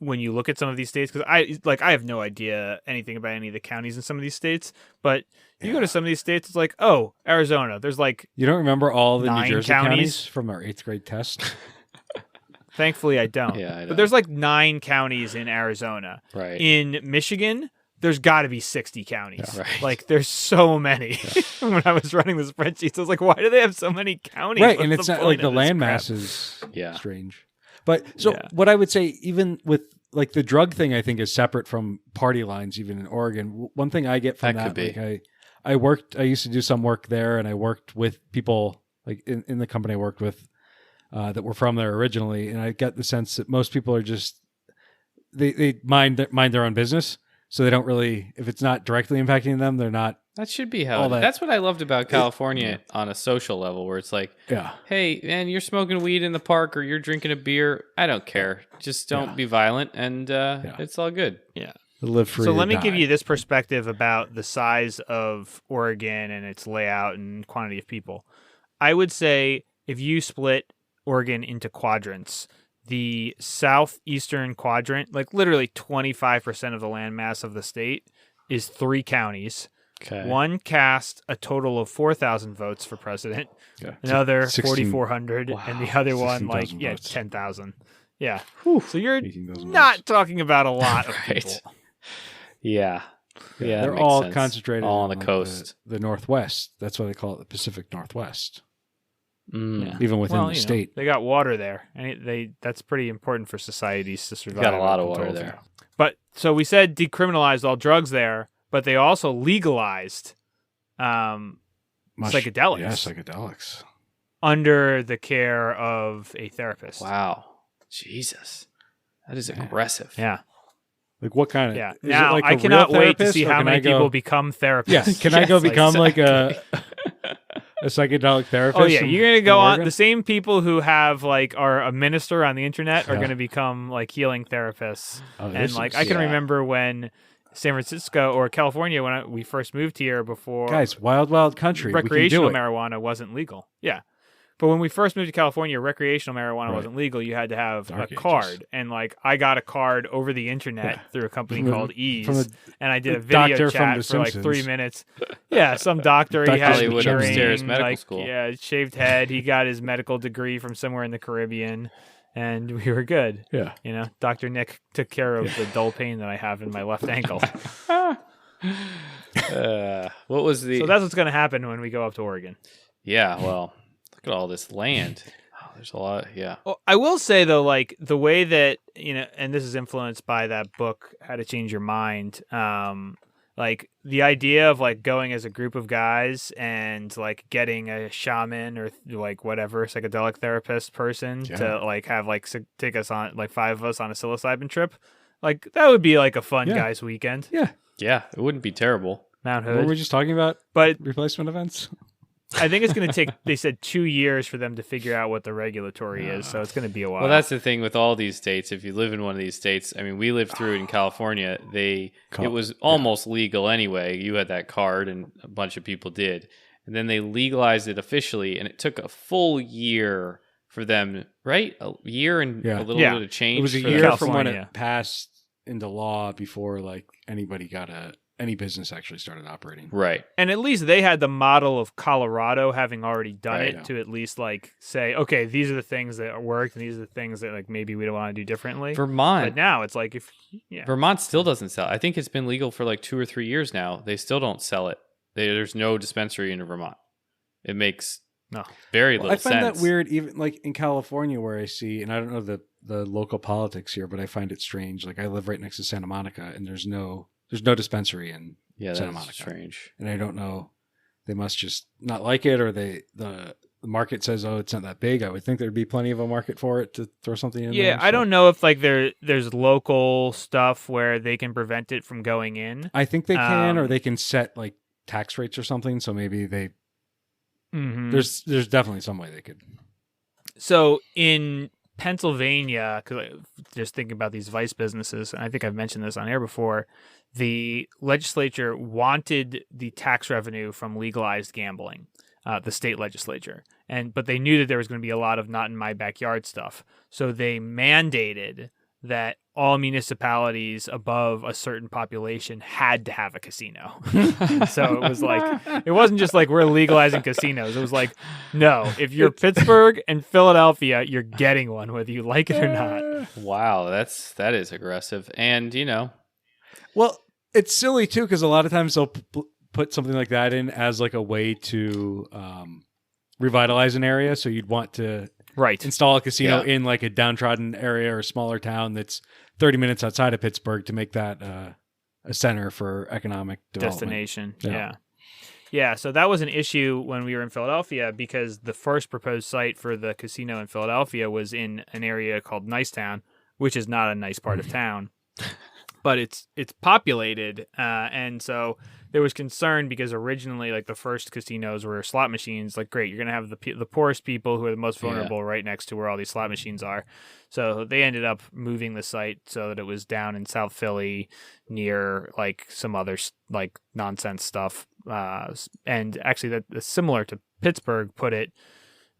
you look at some of these states, because I have no idea anything about any of the counties in some of these states, but you go to some of these states, it's like, oh, Arizona, there's like you don't remember all the 9 New Jersey counties from our 8th grade test? Thankfully, I don't. I but there's like 9 counties in Arizona. Right. In Michigan, there's got to be 60 counties. Yeah, right. Like, there's so many. When I was running the spreadsheets, I was like, why do they have so many counties? Right, What's and it's the not point like the of this land crap? mass is Yeah. strange. But so Yeah. what I would say, even with like the drug thing, I think is separate from party lines, even in Oregon. One thing I get from That that, could be. like I used to do some work there, and I worked with people like in the company I worked with that were from there originally, and I get the sense that most people are just they mind their own business, so they don't really, if it's not directly impacting them, they're not. That should be how. All that- That's what I loved about California on a social level, where it's like, Yeah, hey, man, you're smoking weed in the park or you're drinking a beer. I don't care. Just don't be violent, and it's all good. Yeah. live free. So or let me die. give you this perspective about the size of Oregon and its layout and quantity of people. I would say if you split Oregon into quadrants, the southeastern quadrant, like literally 25% of the land mass of the state, is 3 counties. Okay. One cast a total of 4,000 votes for president, Okay. another 16 4,400, and the other one 16,000 like votes. 10,000. Yeah. So you're 18,000 not votes. talking about a lot of Right. people. Yeah. Yeah, that they're makes all sense. concentrated all on in, the like, coast. the Northwest. That's why they call it the Pacific Northwest. Mm. Even within Well, the you know, state. they got water there, and that's pretty important for societies to survive. Got a lot I'm of water told. there. But so we said decriminalized all drugs there, but they also legalized psychedelics. Yeah, psychedelics. Under the care of a therapist. Wow. Jesus. That is aggressive. Yeah. Like what kind of? Yeah. is it Now like a I cannot real wait to therapist, see or how can many I go- people become therapists. Yeah, can I go Yes, become like a psychedelic therapist? Oh yeah, from- you're gonna go from on. Oregon? The same people who have like are a minister on the internet are Yeah. gonna become like healing therapists. Oh, And this like is- I can yeah. remember when San Francisco or California when we first moved here before guys, wild country. recreational we can do it. marijuana wasn't legal. Yeah. But when we first moved to California, recreational marijuana Right. wasn't legal. You had to have Dark a ages. card. And like I got a card over the internet through a company From the- called Ease. from the- and I did a the video doctor from chat The for like 3 Simpsons. minutes. Yeah, some doctor. He Dr. had Hollywood earring, upstairs medical like, school. Yeah, shaved head. He got his medical degree from somewhere in the Caribbean. And we were good. Yeah. You know, Dr. Nick took care of the dull pain that I have in my left ankle. What was the? So that's what's going to happen when we go up to Oregon. Yeah. Well, look at all this land. Oh, there's a lot. Yeah. Well, I will say though, like the way that and this is influenced by that book, How to Change Your Mind. Like the idea of like going as a group of guys and like getting a shaman or like whatever psychedelic therapist person to like have like take us on like 5 of us on a psilocybin trip. Like that would be like a fun guys weekend. Yeah. Yeah. It wouldn't be terrible. Mount What were we Hood. just talking about? But Replacement events? I think it's going to take, they said 2 years for them to figure out what the regulatory is. So it's going to be a while. Well, that's the thing with all these states. If you live in one of these states, I mean, we lived through it in California. It was almost legal anyway. You had that card, and a bunch of people did. And then they legalized it officially, and it took a full year for them, right? A year and a little bit of change. It was a for year them. from when California. it passed into law before like anybody got any business actually started operating. Right. And at least they had the model of Colorado having already done Right. it to at least like say, okay, these are the things that worked and these are the things that like maybe we don't want to do differently. Vermont. But now it's like Vermont still doesn't sell. I think it's been legal for like 2 or 3 years now. They still don't sell it. There's no dispensary in Vermont. It makes very little I find sense. that weird, even like in California, where I see, and I don't know the local politics here, but I find it strange. Like I live right next to Santa Monica, and there's no dispensary in Santa that's Monica. strange. And I don't know, they must just not like it, or the market says, oh, it's not that big. I would think there'd be plenty of a market for it to throw something in there. Yeah, I don't know if like there's local stuff where they can prevent it from going in. I think they can, or they can set like tax rates or something. So maybe they. There's definitely some way they could. So in Pennsylvania, because just thinking about these vice businesses, and I think I've mentioned this on air before, the legislature wanted the tax revenue from legalized gambling, the state legislature, but they knew that there was going to be a lot of not in my backyard stuff, so they mandated that all municipalities above a certain population had to have a casino. So it was like, it wasn't just like we're legalizing casinos. It was like, no, if you're Pittsburgh and Philadelphia, you're getting one, whether you like it or not. Wow, that is aggressive. And, Well, It's silly too because a lot of times they'll put something like that in as like a way to revitalize an area. So you'd want to install a casino in like a downtrodden area or a smaller town that's 30 minutes outside of Pittsburgh to make that a center for economic development. Destination. Yeah. So that was an issue when we were in Philadelphia because the first proposed site for the casino in Philadelphia was in an area called Nicetown, which is not a nice part of town, but it's populated. And so there was concern because originally, like, the first casinos were slot machines. Like, great, you're going to have the poorest people who are the most vulnerable right next to where all these slot machines are. So they ended up moving the site so that it was down in South Philly near, like, some other, like, nonsense stuff. And actually, that's similar to Pittsburgh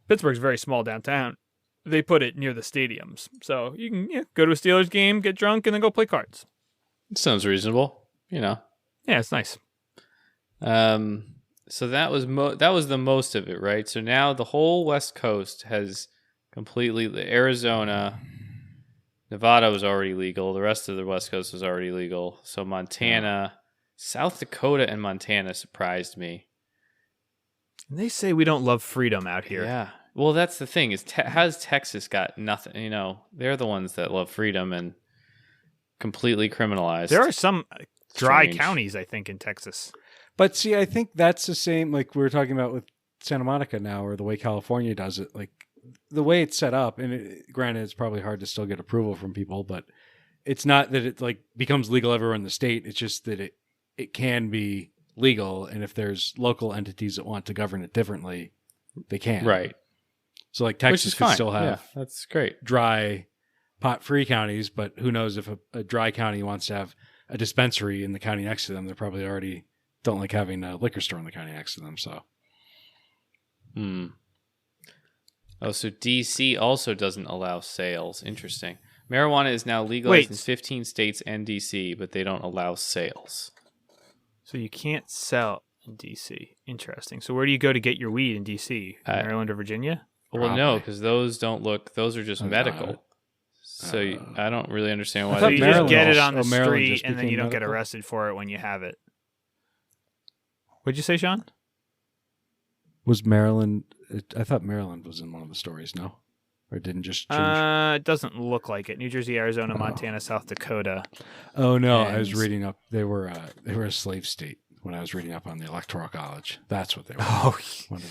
Pittsburgh's very small downtown. They put it near the stadiums. So you can go to a Steelers game, get drunk, and then go play cards. Sounds reasonable, Yeah, it's nice. So that was the most of it, right? So now the whole West Coast has completely, Arizona, Nevada was already legal. The rest of the West Coast was already legal. So Montana, South Dakota, and Montana surprised me. And they say we don't love freedom out here. Yeah. Well, that's the thing is, has Texas got nothing? You know, they're the ones that love freedom and completely criminalized. There are some dry counties, I think, in Texas. But see, I think that's the same, like we were talking about with Santa Monica now, or the way California does it. Like the way it's set up, and granted, it's probably hard to still get approval from people, but it's not that it like becomes legal everywhere in the state. It's just that it can be legal, and if there's local entities that want to govern it differently, they can. Right. So like Texas could still have that's great. Dry, pot-free counties, but who knows if a dry county wants to have a dispensary in the county next to them, they're probably already don't like having a liquor store in the county next to them. So, Oh, so DC also doesn't allow sales. Interesting. Marijuana is now legalized in 15 states and DC, but they don't allow sales. So you can't sell in DC. Interesting. So where do you go to get your weed in DC? Maryland or Virginia? Well, no, because those are just medical. So I don't really understand why. So you just get it on the street and then you don't get arrested for it when you have it. What'd you say, Sean? Was Maryland? I thought Maryland was in one of the stories. No, or it didn't just change. It doesn't look like it. New Jersey, Arizona, Montana, South Dakota. Oh no, I was reading up. They were a slave state when I was reading up on the Electoral College. That's what they were. Oh,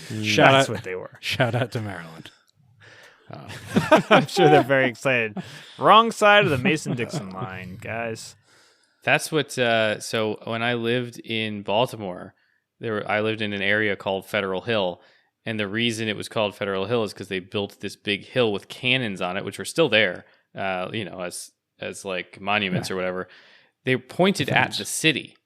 that's what they were. Shout out to Maryland. I'm sure they're very excited. Wrong side of the Mason-Dixon line, guys. That's what. So when I lived in Baltimore, I lived in an area called Federal Hill, and the reason it was called Federal Hill is because they built this big hill with cannons on it, which are still there, as like monuments or whatever. They pointed at the city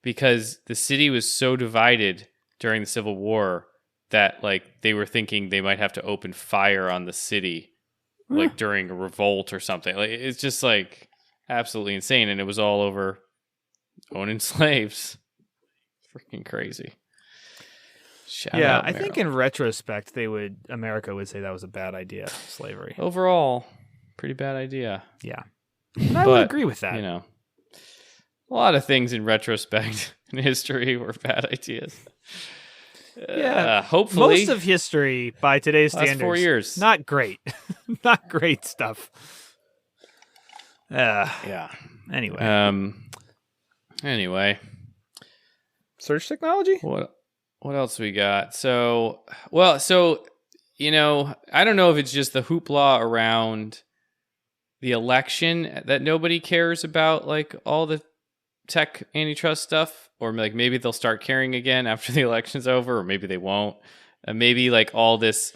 because the city was so divided during the Civil War that like they were thinking they might have to open fire on the city, like during a revolt or something. Like it's just like absolutely insane, and it was all over owning slaves. Freaking crazy. Shout out I think in retrospect, America would say that was a bad idea, slavery. Overall, pretty bad idea. Yeah. And I would agree with that. You know, a lot of things in retrospect in history were bad ideas. Hopefully. Most of history, by today's standards, 4 years. Not great. Not great stuff. Anyway. Search technology? What else we got? So you know, I don't know if it's just the hoopla around the election that nobody cares about, like all the tech antitrust stuff, or like maybe they'll start caring again after the election's over, or maybe they won't. Maybe like all this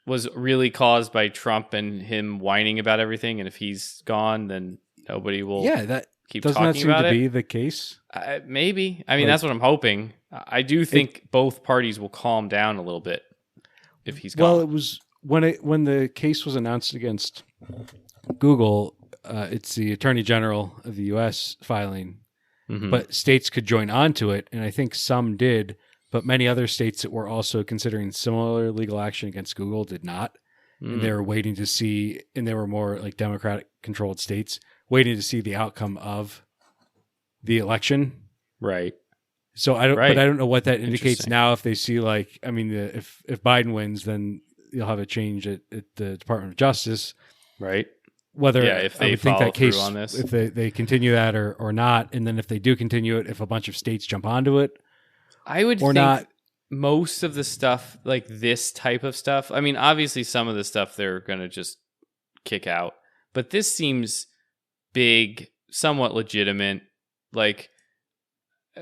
was really caused by Trump and him whining about everything, and if he's gone, then nobody will. Keep doesn't talking that seem about to it. Be the case? Maybe. I mean, that's what I'm hoping. I do think both parties will calm down a little bit if he's gone. Well, it was when the case was announced against Google. It's the Attorney General of the U.S. filing, but states could join onto it, and I think some did, but many other states that were also considering similar legal action against Google did not, and they were waiting to see, and they were more like Democratic-controlled states, waiting to see the outcome of the election. Right. So I don't, Right. but I don't know what that indicates Interesting. now. If they see like, I mean, if Biden wins, then you'll have a change at the Department of Justice. Right. Whether If I they would think follow that case, through on this, if they continue that or not, and then if they do continue it, if a bunch of states jump onto it, I would or think not. most of the stuff, like this type of stuff. I mean, obviously, some of the stuff they're going to just kick out, but this seems big, somewhat legitimate. Like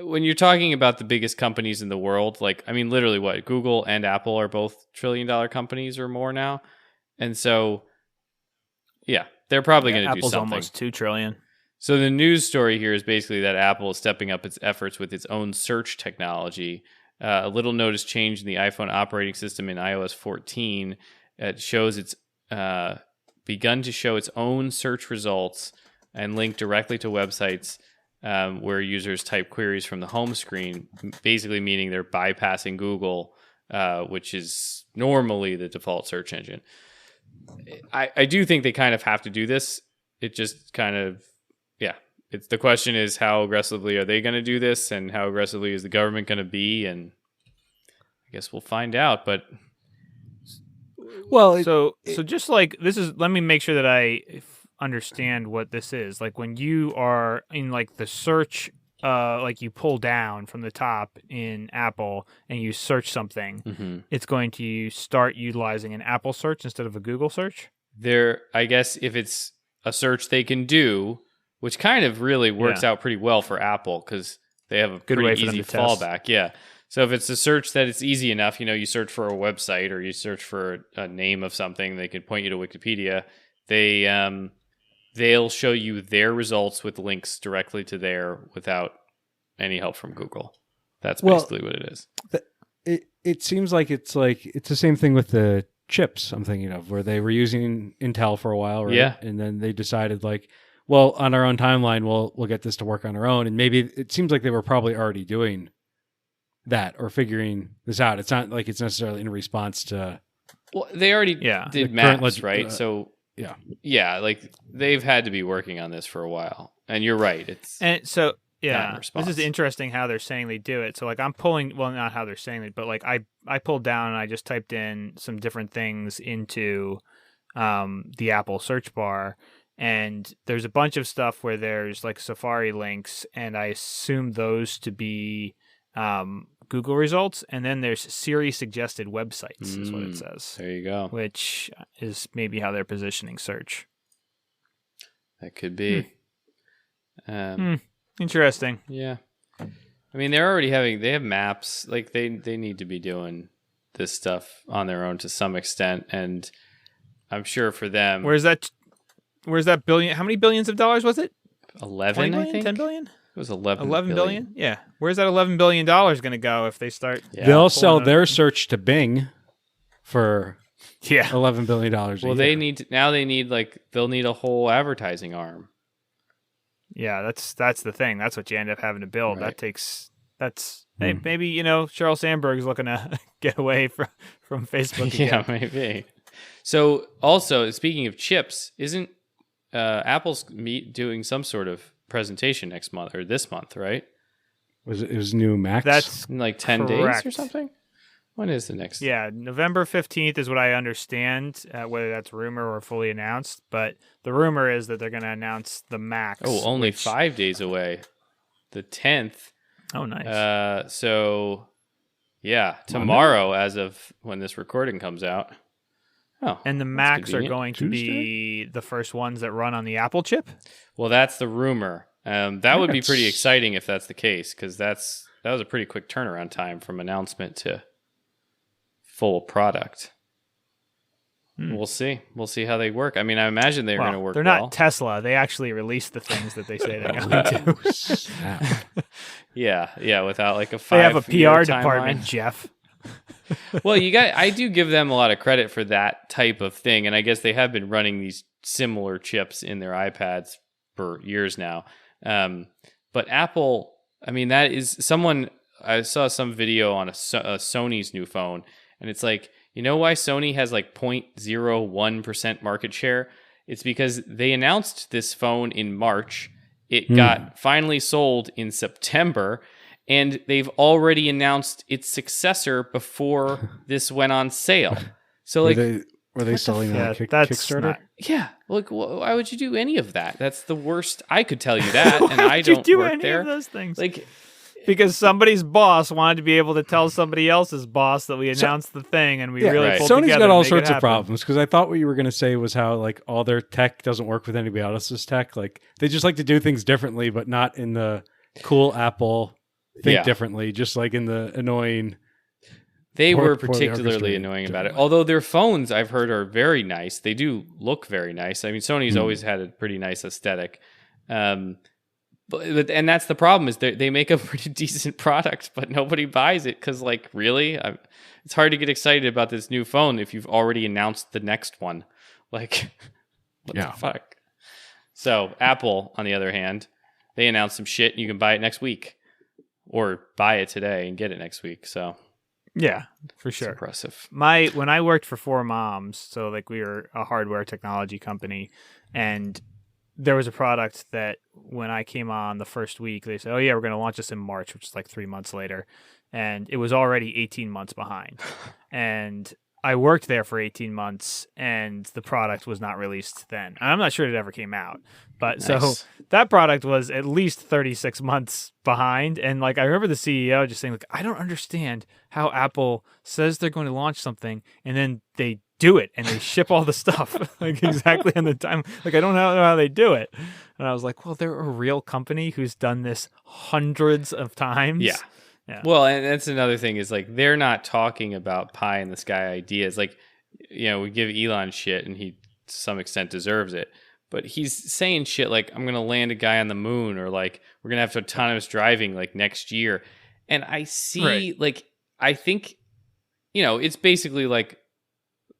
when you're talking about the biggest companies in the world, like, I mean, literally what Google and Apple are both $1 trillion companies or more now. And so, yeah, they're probably going to do Apple's something. almost $2 trillion. So the news story here is basically that Apple is stepping up its efforts with its own search technology. A little notice change in the iPhone operating system in iOS 14. It shows it's begun to show its own search results and link directly to websites where users type queries from the home screen, basically meaning they're bypassing Google, which is normally the default search engine. I do think they kind of have to do this. It just kind of, it's the question is how aggressively are they going to do this, and how aggressively is the government going to be, and I guess we'll find out. But Well, so just like this is, let me make sure that I understand what this is. Like when you are in like the search, like you pull down from the top in Apple and you search something, it's going to start utilizing an Apple search instead of a Google search. I guess if it's a search they can do, which kind of really works out pretty well for Apple because they have a Good way pretty for them easy to test. fallback. Yeah. So if it's a search that it's easy enough, you search for a website or you search for a name of something, they could point you to Wikipedia. They'll show you their results with links directly to there without any help from Google. That's basically what it is. It seems like it's the same thing with the chips I'm thinking of, where they were using Intel for a while, right? Yeah. And then they decided like, well, on our own timeline, we'll get this to work on our own. And maybe it seems like they were probably already doing that or figuring this out. It's not like it's necessarily in response to. Well, they already the did current maps, right? So yeah, like they've had to be working on this for a while. And you're right. And so not in this response. is interesting how they're saying they do it. So like I'm pulling, well, not how they're saying it, but like I pulled down and I just typed in some different things into the Apple search bar. And there's a bunch of stuff where there's like Safari links, and I assume those to be Google results. And then there's Siri suggested websites is what it says. There you go. Which is maybe how they're positioning search. That could be. Interesting. Yeah. I mean, they have maps. Like they need to be doing this stuff on their own to some extent. And I'm sure for them. Where's that billion? How many billions of dollars was it? 11, billion, I think. 10 billion? It was 11 billion? Yeah. Where's that $11 billion going to go if they start? Yeah. They'll sell their search to Bing for $11 billion. Well, they need they'll need a whole advertising arm. Yeah, that's the thing. That's what you end up having to build. Right. Maybe Sheryl Sandberg's looking to get away from Facebook again. Yeah, maybe. So also, speaking of chips, isn't Apple's doing some sort of presentation next month or this month, right? It was new Macs? That's in like 10 correct. days or something? When is the next? Yeah, November 15th is what I understand, whether that's rumor or fully announced. But the rumor is that they're going to announce the Macs. Oh, only 5 days away. The 10th. Oh, nice. So, yeah, tomorrow as of when this recording comes out. Oh, and the Macs are going to be the first ones that run on the Apple chip? Well, that's the rumor. That would be pretty exciting if that's the case, because that was a pretty quick turnaround time from announcement to full product. We'll see. We'll see how they work. I mean, I imagine they're going to work. They're not Tesla. They actually release the things that they say they're going to. Yeah, without like a 5 They have a PR timeline. department, Jeff. Well, I do give them a lot of credit for that type of thing, and I guess they have been running these similar chips in their iPads for years now. But Apple, I mean, that is I saw some video on a Sony's new phone, and it's like, you know why Sony has like 0.01% market share? It's because they announced this phone in March. It got finally sold in September, and they've already announced its successor before this went on sale. So like, were they selling on Kickstarter? Yeah, like why would you do any of that? That's the worst. I could tell you that, and I don't do work any there. of those things? Like, because somebody's boss wanted to be able to tell somebody else's boss that we announced the thing, and we really pulled Sony's together got to all make it sorts of happen. problems, because I thought what you were going to say was how like all their tech doesn't work with anybody else's tech. Like they just like to do things differently, but not in the cool Apple think differently, just like in the annoying. They were particularly annoying about it. Although their phones, I've heard, are very nice. They do look very nice. I mean, Sony's always had a pretty nice aesthetic. But that's the problem, is they make a pretty decent product, but nobody buys it because, like, really? It's hard to get excited about this new phone if you've already announced the next one. Like, what the fuck? So Apple, on the other hand, they announced some shit and you can buy it next week. Or buy it today and get it next week. So yeah, for sure. It's impressive. When I worked for Four Moms, so like we were a hardware technology company, and there was a product that when I came on the first week, they said, "Oh yeah, we're going to launch this in March," which is like 3 months later, and it was already 18 months behind. And I worked there for 18 months, and the product was not released then. And I'm not sure it ever came out, but so that product was at least 36 months behind. And like I remember the CEO just saying, "Like, I don't understand how Apple says they're going to launch something, and then they do it and they ship all the stuff like exactly on the time. Like I don't know how they do it." And I was like, "Well, they're a real company who's done this hundreds of times." Yeah. Well, and that's another thing, is like they're not talking about pie in the sky ideas. Like, you know, we give Elon shit, and he to some extent deserves it. But he's saying shit like, "I'm going to land a guy on the moon," or like, "We're going to have autonomous driving like next year." And I see, like, I think, you know, it's basically like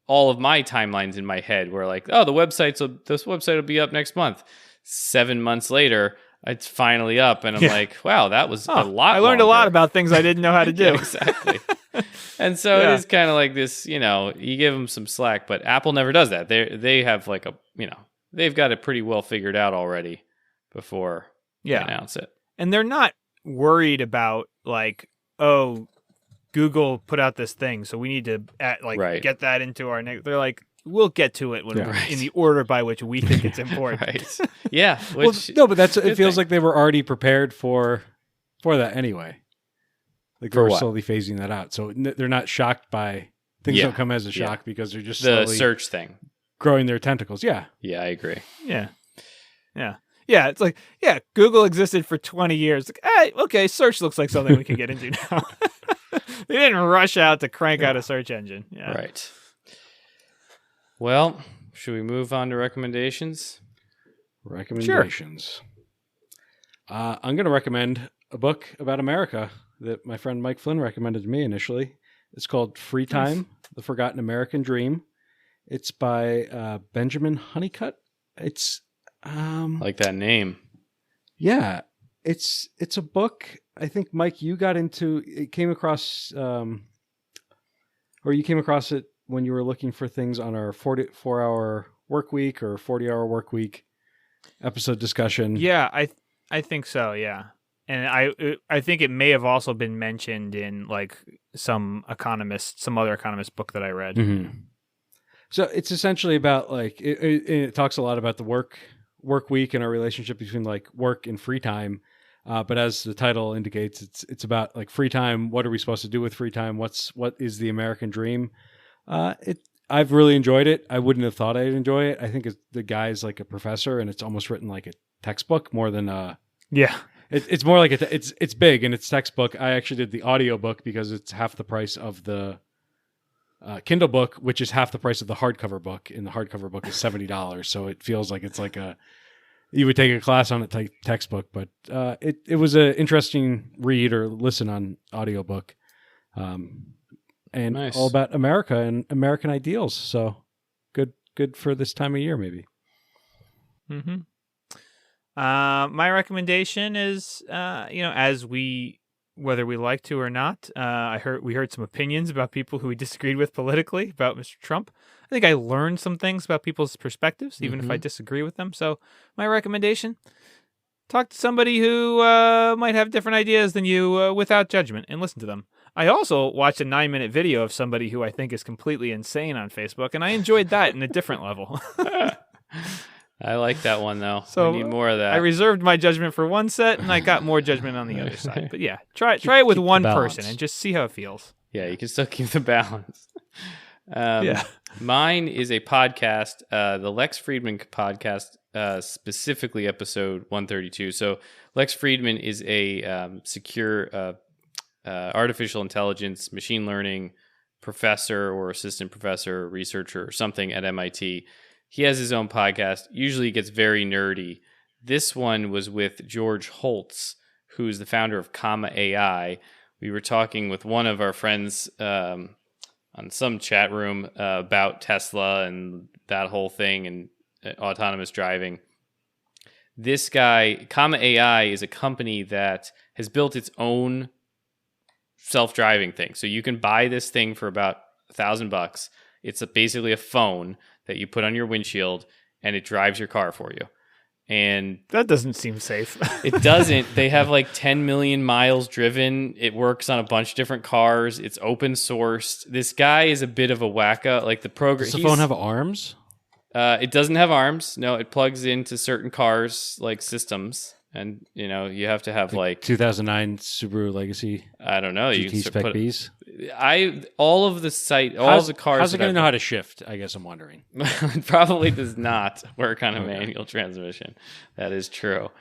all of my timelines in my head where like, oh, this website will be up next month. 7 months later, it's finally up, and I'm like, wow, that was a lot. I learned a lot about things I didn't know how to do. Yeah, exactly. And so it is kind of like this, you know, you give them some slack, but Apple never does that. They have like a, you know, they've got it pretty well figured out already before they announce it. And they're not worried about like, oh, Google put out this thing, so we need to get that into our next. They're like, we'll get to it when in the order by which we think it's important. Right. Yeah. But it feels like they were already prepared for that anyway. Like they were slowly phasing that out, so they're not shocked by things. Don't come as a shock because they're just the search thing growing their tentacles. Yeah, I agree. Yeah. It's like, Google existed for 20 years. Like, hey, okay, search looks like something we can get into now. They didn't rush out to crank out a search engine. Yeah. Right. Well, should we move on to recommendations? Recommendations. Sure. I'm going to recommend a book about America that my friend Mike Flynn recommended to me initially. It's called Free Time, The Forgotten American Dream. It's by Benjamin Hunnicutt. It's like that name. Yeah. It's a book. I think, Mike, you came across it when you were looking for things on our 44-hour work week or 40-hour work week episode discussion. Yeah, I think so, yeah. And I think it may have also been mentioned in like some other economist book that I read. Mm-hmm. So it's essentially about like it talks a lot about the work week and our relationship between like work and free time. But as the title indicates, it's about like free time. What are we supposed to do with free time? What is the American dream? I've really enjoyed it. I wouldn't have thought I'd enjoy it. I think the guy's like a professor, and it's almost written like a textbook more than It's more like it's big and it's textbook. I actually did the audio book because it's half the price of the Kindle book, which is half the price of the hardcover book. And the hardcover book is $70, so it feels like it's like you would take a class on a textbook. But it was an interesting read or listen on audiobook. And nice. All about America and American ideals. So good for this time of year, maybe. Mm-hmm. My recommendation is, whether we like to or not, we heard some opinions about people who we disagreed with politically about Mr. Trump. I think I learned some things about people's perspectives, even if I disagree with them. So my recommendation, talk to somebody who might have different ideas than you without judgment and listen to them. I also watched a 9-minute video of somebody who I think is completely insane on Facebook, and I enjoyed that in a different level. I like that one, though. So we need more of that. I reserved my judgment for one set, and I got more judgment on the other side. But yeah, try it with one person and just see how it feels. Yeah, you can still keep the balance. Yeah. Mine is a podcast, the Lex Fridman podcast, specifically episode 132. So Lex Fridman is a secure artificial intelligence, machine learning professor or assistant professor, researcher, or something at MIT. He has his own podcast. Usually it gets very nerdy. This one was with George Hotz, who's the founder of Comma AI. We were talking with one of our friends on some chat room about Tesla and that whole thing and autonomous driving. This guy, Comma AI, is a company that has built its own self-driving thing. So you can buy this thing for about $1,000. It's basically a phone that you put on your windshield and it drives your car for you. And that doesn't seem safe. It doesn't. They have like 10 million miles driven. It works on a bunch of different cars. It's open sourced. This guy is a bit of a wacko. Like the program. Does the phone have arms? It doesn't have arms. No, it plugs into certain cars like systems. And, you know, you have to have like 2009 Subaru Legacy. I don't know. You GT can Spec put Bs. all of the cars. How's it going to know how to shift? I guess I'm wondering. It probably does not work on a manual transmission. That is true.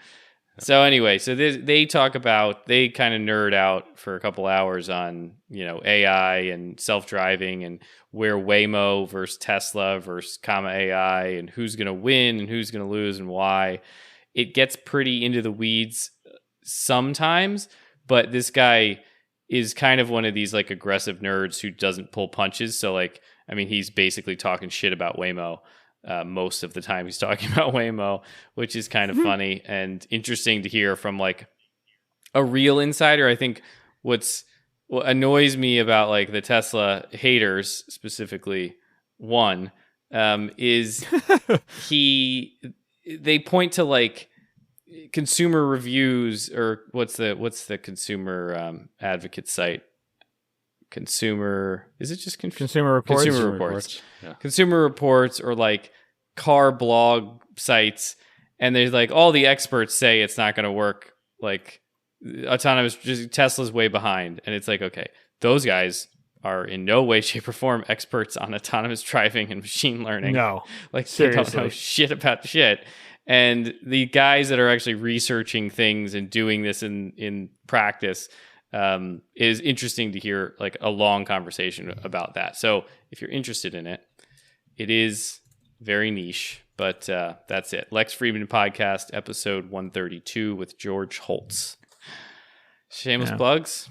So anyway, they talk about, they kind of nerd out for a couple hours on, you know, AI and self-driving and where Waymo versus Tesla versus Comma AI and who's going to win and who's going to lose and why. It gets pretty into the weeds sometimes, but this guy is kind of one of these like aggressive nerds who doesn't pull punches. So like, I mean, he's basically talking shit about Waymo. Most of the time he's talking about Waymo, which is kind of funny and interesting to hear from like a real insider. I think what annoys me about like the Tesla haters, specifically one, is they point to like consumer reviews or what's the consumer advocate site? Consumer Reports? Consumer Reports. Yeah. Consumer Reports or like car blog sites, and there's like all the experts say it's not going to work. Like autonomous, just Tesla's way behind, and it's like, okay, those guys are in no way, shape, or form experts on autonomous driving and machine learning. No, like seriously. They don't know shit about shit. And the guys that are actually researching things and doing this in practice is interesting to hear like a long conversation about that. So if you're interested in it, it is very niche, but that's it. Lex Fridman podcast, episode 132 with George Hotz. Shameless plugs.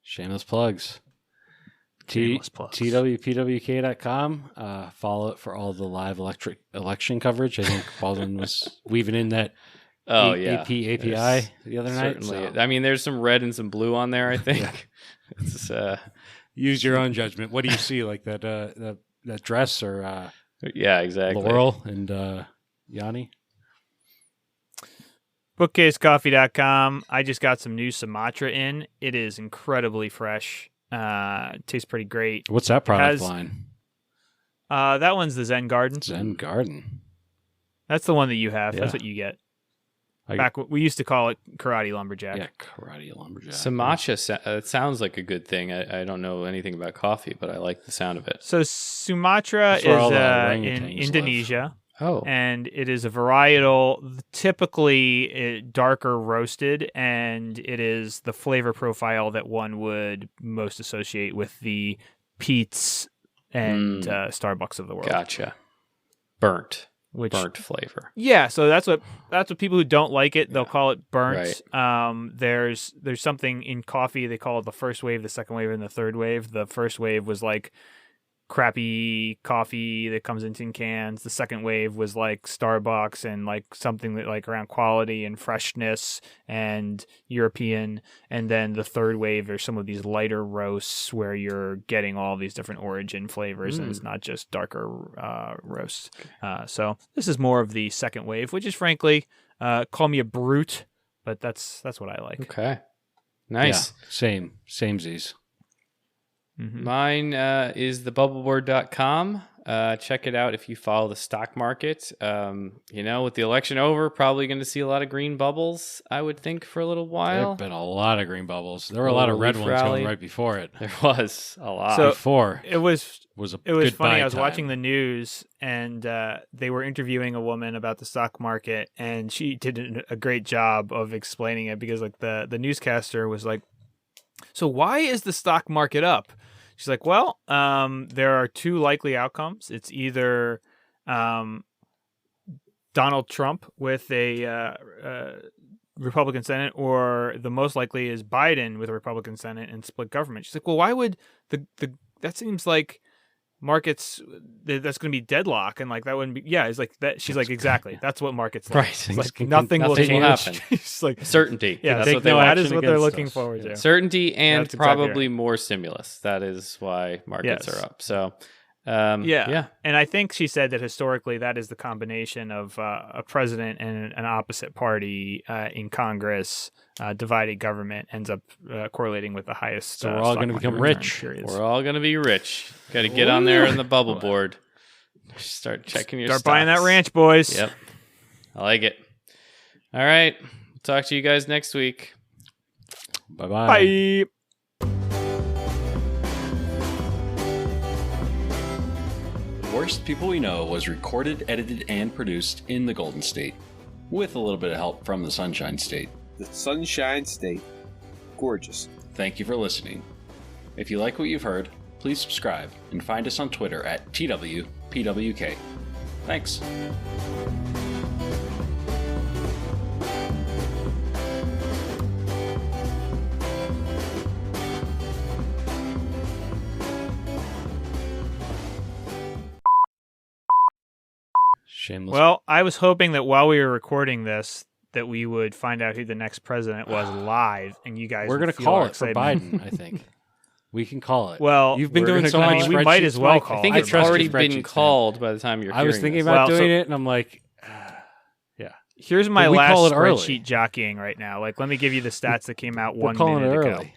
Shameless plugs. Shameless plugs. TWPWK.com. Follow it for all the live election coverage. I think Baldwin was weaving in that API the other night. So. I mean, there's some red and some blue on there, I think. Yeah. It's, use your own judgment. What do you see? Like that that dress or yeah, exactly. Laurel and Yanni? Bookcasecoffee.com. I just got some new Sumatra in. It is incredibly fresh. Tastes pretty great. What's that product line? That one's the Zen Garden. Zen Garden. That's the one that you have. Yeah. That's what you get. We used to call it Karate Lumberjack. Yeah, Karate Lumberjack. Sumatra it sounds like a good thing. I don't know anything about coffee, but I like the sound of it. So Sumatra is in Indonesia. Oh. And it is a varietal, typically darker roasted, and it is the flavor profile that one would most associate with the Pete's and Starbucks of the world. Gotcha. Burnt flavor. Yeah, so that's what people who don't like it, they'll call it burnt. Right. There's something in coffee, they call it the first wave, the second wave, and the third wave. The first wave was like crappy coffee that comes in tin cans. The second wave was like Starbucks and like something that like around quality and freshness and European. And then the third wave are some of these lighter roasts where you're getting all these different origin flavors and it's not just darker roasts. So this is more of the second wave, which is frankly Call me a brute, but that's what I like. Okay. Nice. Yeah, samesies. Mm-hmm. Mine is thebubbleboard.com. Check it out if you follow the stock market. With the election over, probably going to see a lot of green bubbles, I would think, for a little There while. have been a lot of green bubbles. There were a lot of red ones going right before it. There was a lot. So before it was a It was funny. goodbye I was time. watching the news, and they were interviewing a woman about the stock market, and she did a great job of explaining it because, like, the newscaster was like, "So why is the stock market up?" She's like, "Well, there are two likely outcomes. It's either Donald Trump with a Republican Senate, or the most likely is Biden with a Republican Senate and split government." She's like, "Well, why would that seems like markets that's going to be deadlock, and like that wouldn't be." Yeah, it's like that. She's like, "Exactly, that's what markets like. Right. It's like nothing will nothing will change." happen. She's like, Certainty. "Yeah, That's what they that want. is what they're looking forward to." Certainty and That's exactly probably more stimulus. That is why markets Yes. are up. So, yeah. And I think she said that historically that is the combination of a president and an opposite party in Congress, divided government ends up correlating with the highest. So we're all going to become rich. We're all going to be rich. Got to get on there in the bubble board. Start checking your Start stocks. buying that ranch, boys. Yep. I like it. All right. Talk to you guys next week. Bye-bye. Bye. Worst People We Know was recorded, edited, and produced in the Golden State, with a little bit of help from the Sunshine State. The Sunshine State. Gorgeous. Thank you for listening. If you like what you've heard, please subscribe and find us on Twitter at TWPWK. Thanks. Shameless. Well, I was hoping that while we were recording this, that we would find out who the next president was live, and you guys. We're going to call it for Biden, I think. We can call it. Well, you've been we're doing gonna so call many it. We might spreadsheets, as well Mike. call I think it. it's trust already your been spreadsheets, called by the time you're I was hearing thinking this. about Well, doing so- it, and I'm like, Here's my But we last call it early. spreadsheet jockeying right now. Like, let me give you the stats that came out we're 1 calling it minute ago. early.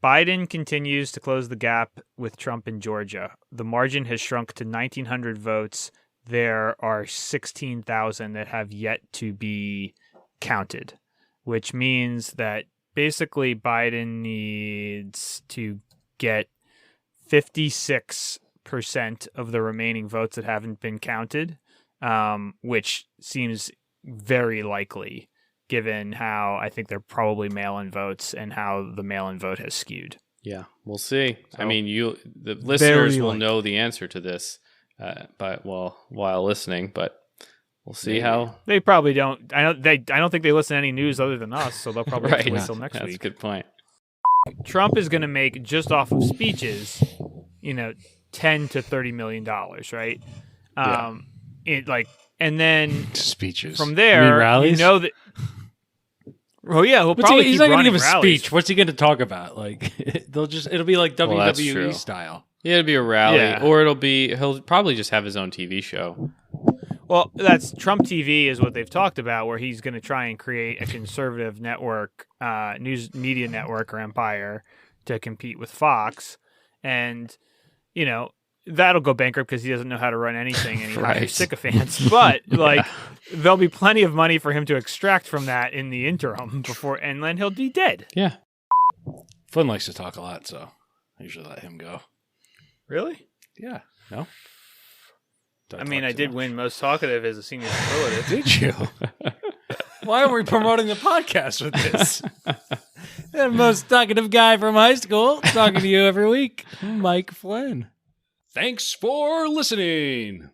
Biden continues to close the gap with Trump in Georgia. The margin has shrunk to 1,900 votes. There are 16,000 that have yet to be counted, which means that basically Biden needs to get 56% of the remaining votes that haven't been counted, which seems very likely given how I think they're probably mail-in votes and how the mail-in vote has skewed. Yeah, we'll see. So, I mean, the listeners will likely. know the answer to this, while listening. But we'll see how. They probably don't. I don't think they listen to any news other than us, so they'll probably Right. wait till next That's week. a good point. Trump is going to make just off of speeches, $10 to $30 million, right? Yeah. And then Speeches. from You mean there, rallies? that. Oh yeah, he'll probably he's keep not going to running give a rallies. speech. What's he going to talk about? Like it'll be like Well, that's true. WWE style. Yeah, it'll be a rally, Yeah. or he'll probably just have his own TV show. Well, that's Trump TV is what they've talked about, where he's going to try and create a conservative network, news media network or empire to compete with Fox. And, that'll go bankrupt because he doesn't know how to run anything and he hires Right. sycophants. But, there'll be plenty of money for him to extract from that in the interim and then he'll be dead. Yeah. Flynn likes to talk a lot, so I usually let him go. Really? Yeah. No? I did win most talkative as a senior superlative. Did you? Why are we promoting the podcast with this? The most talkative guy from high school talking to you every week, Mike Flynn. Thanks for listening.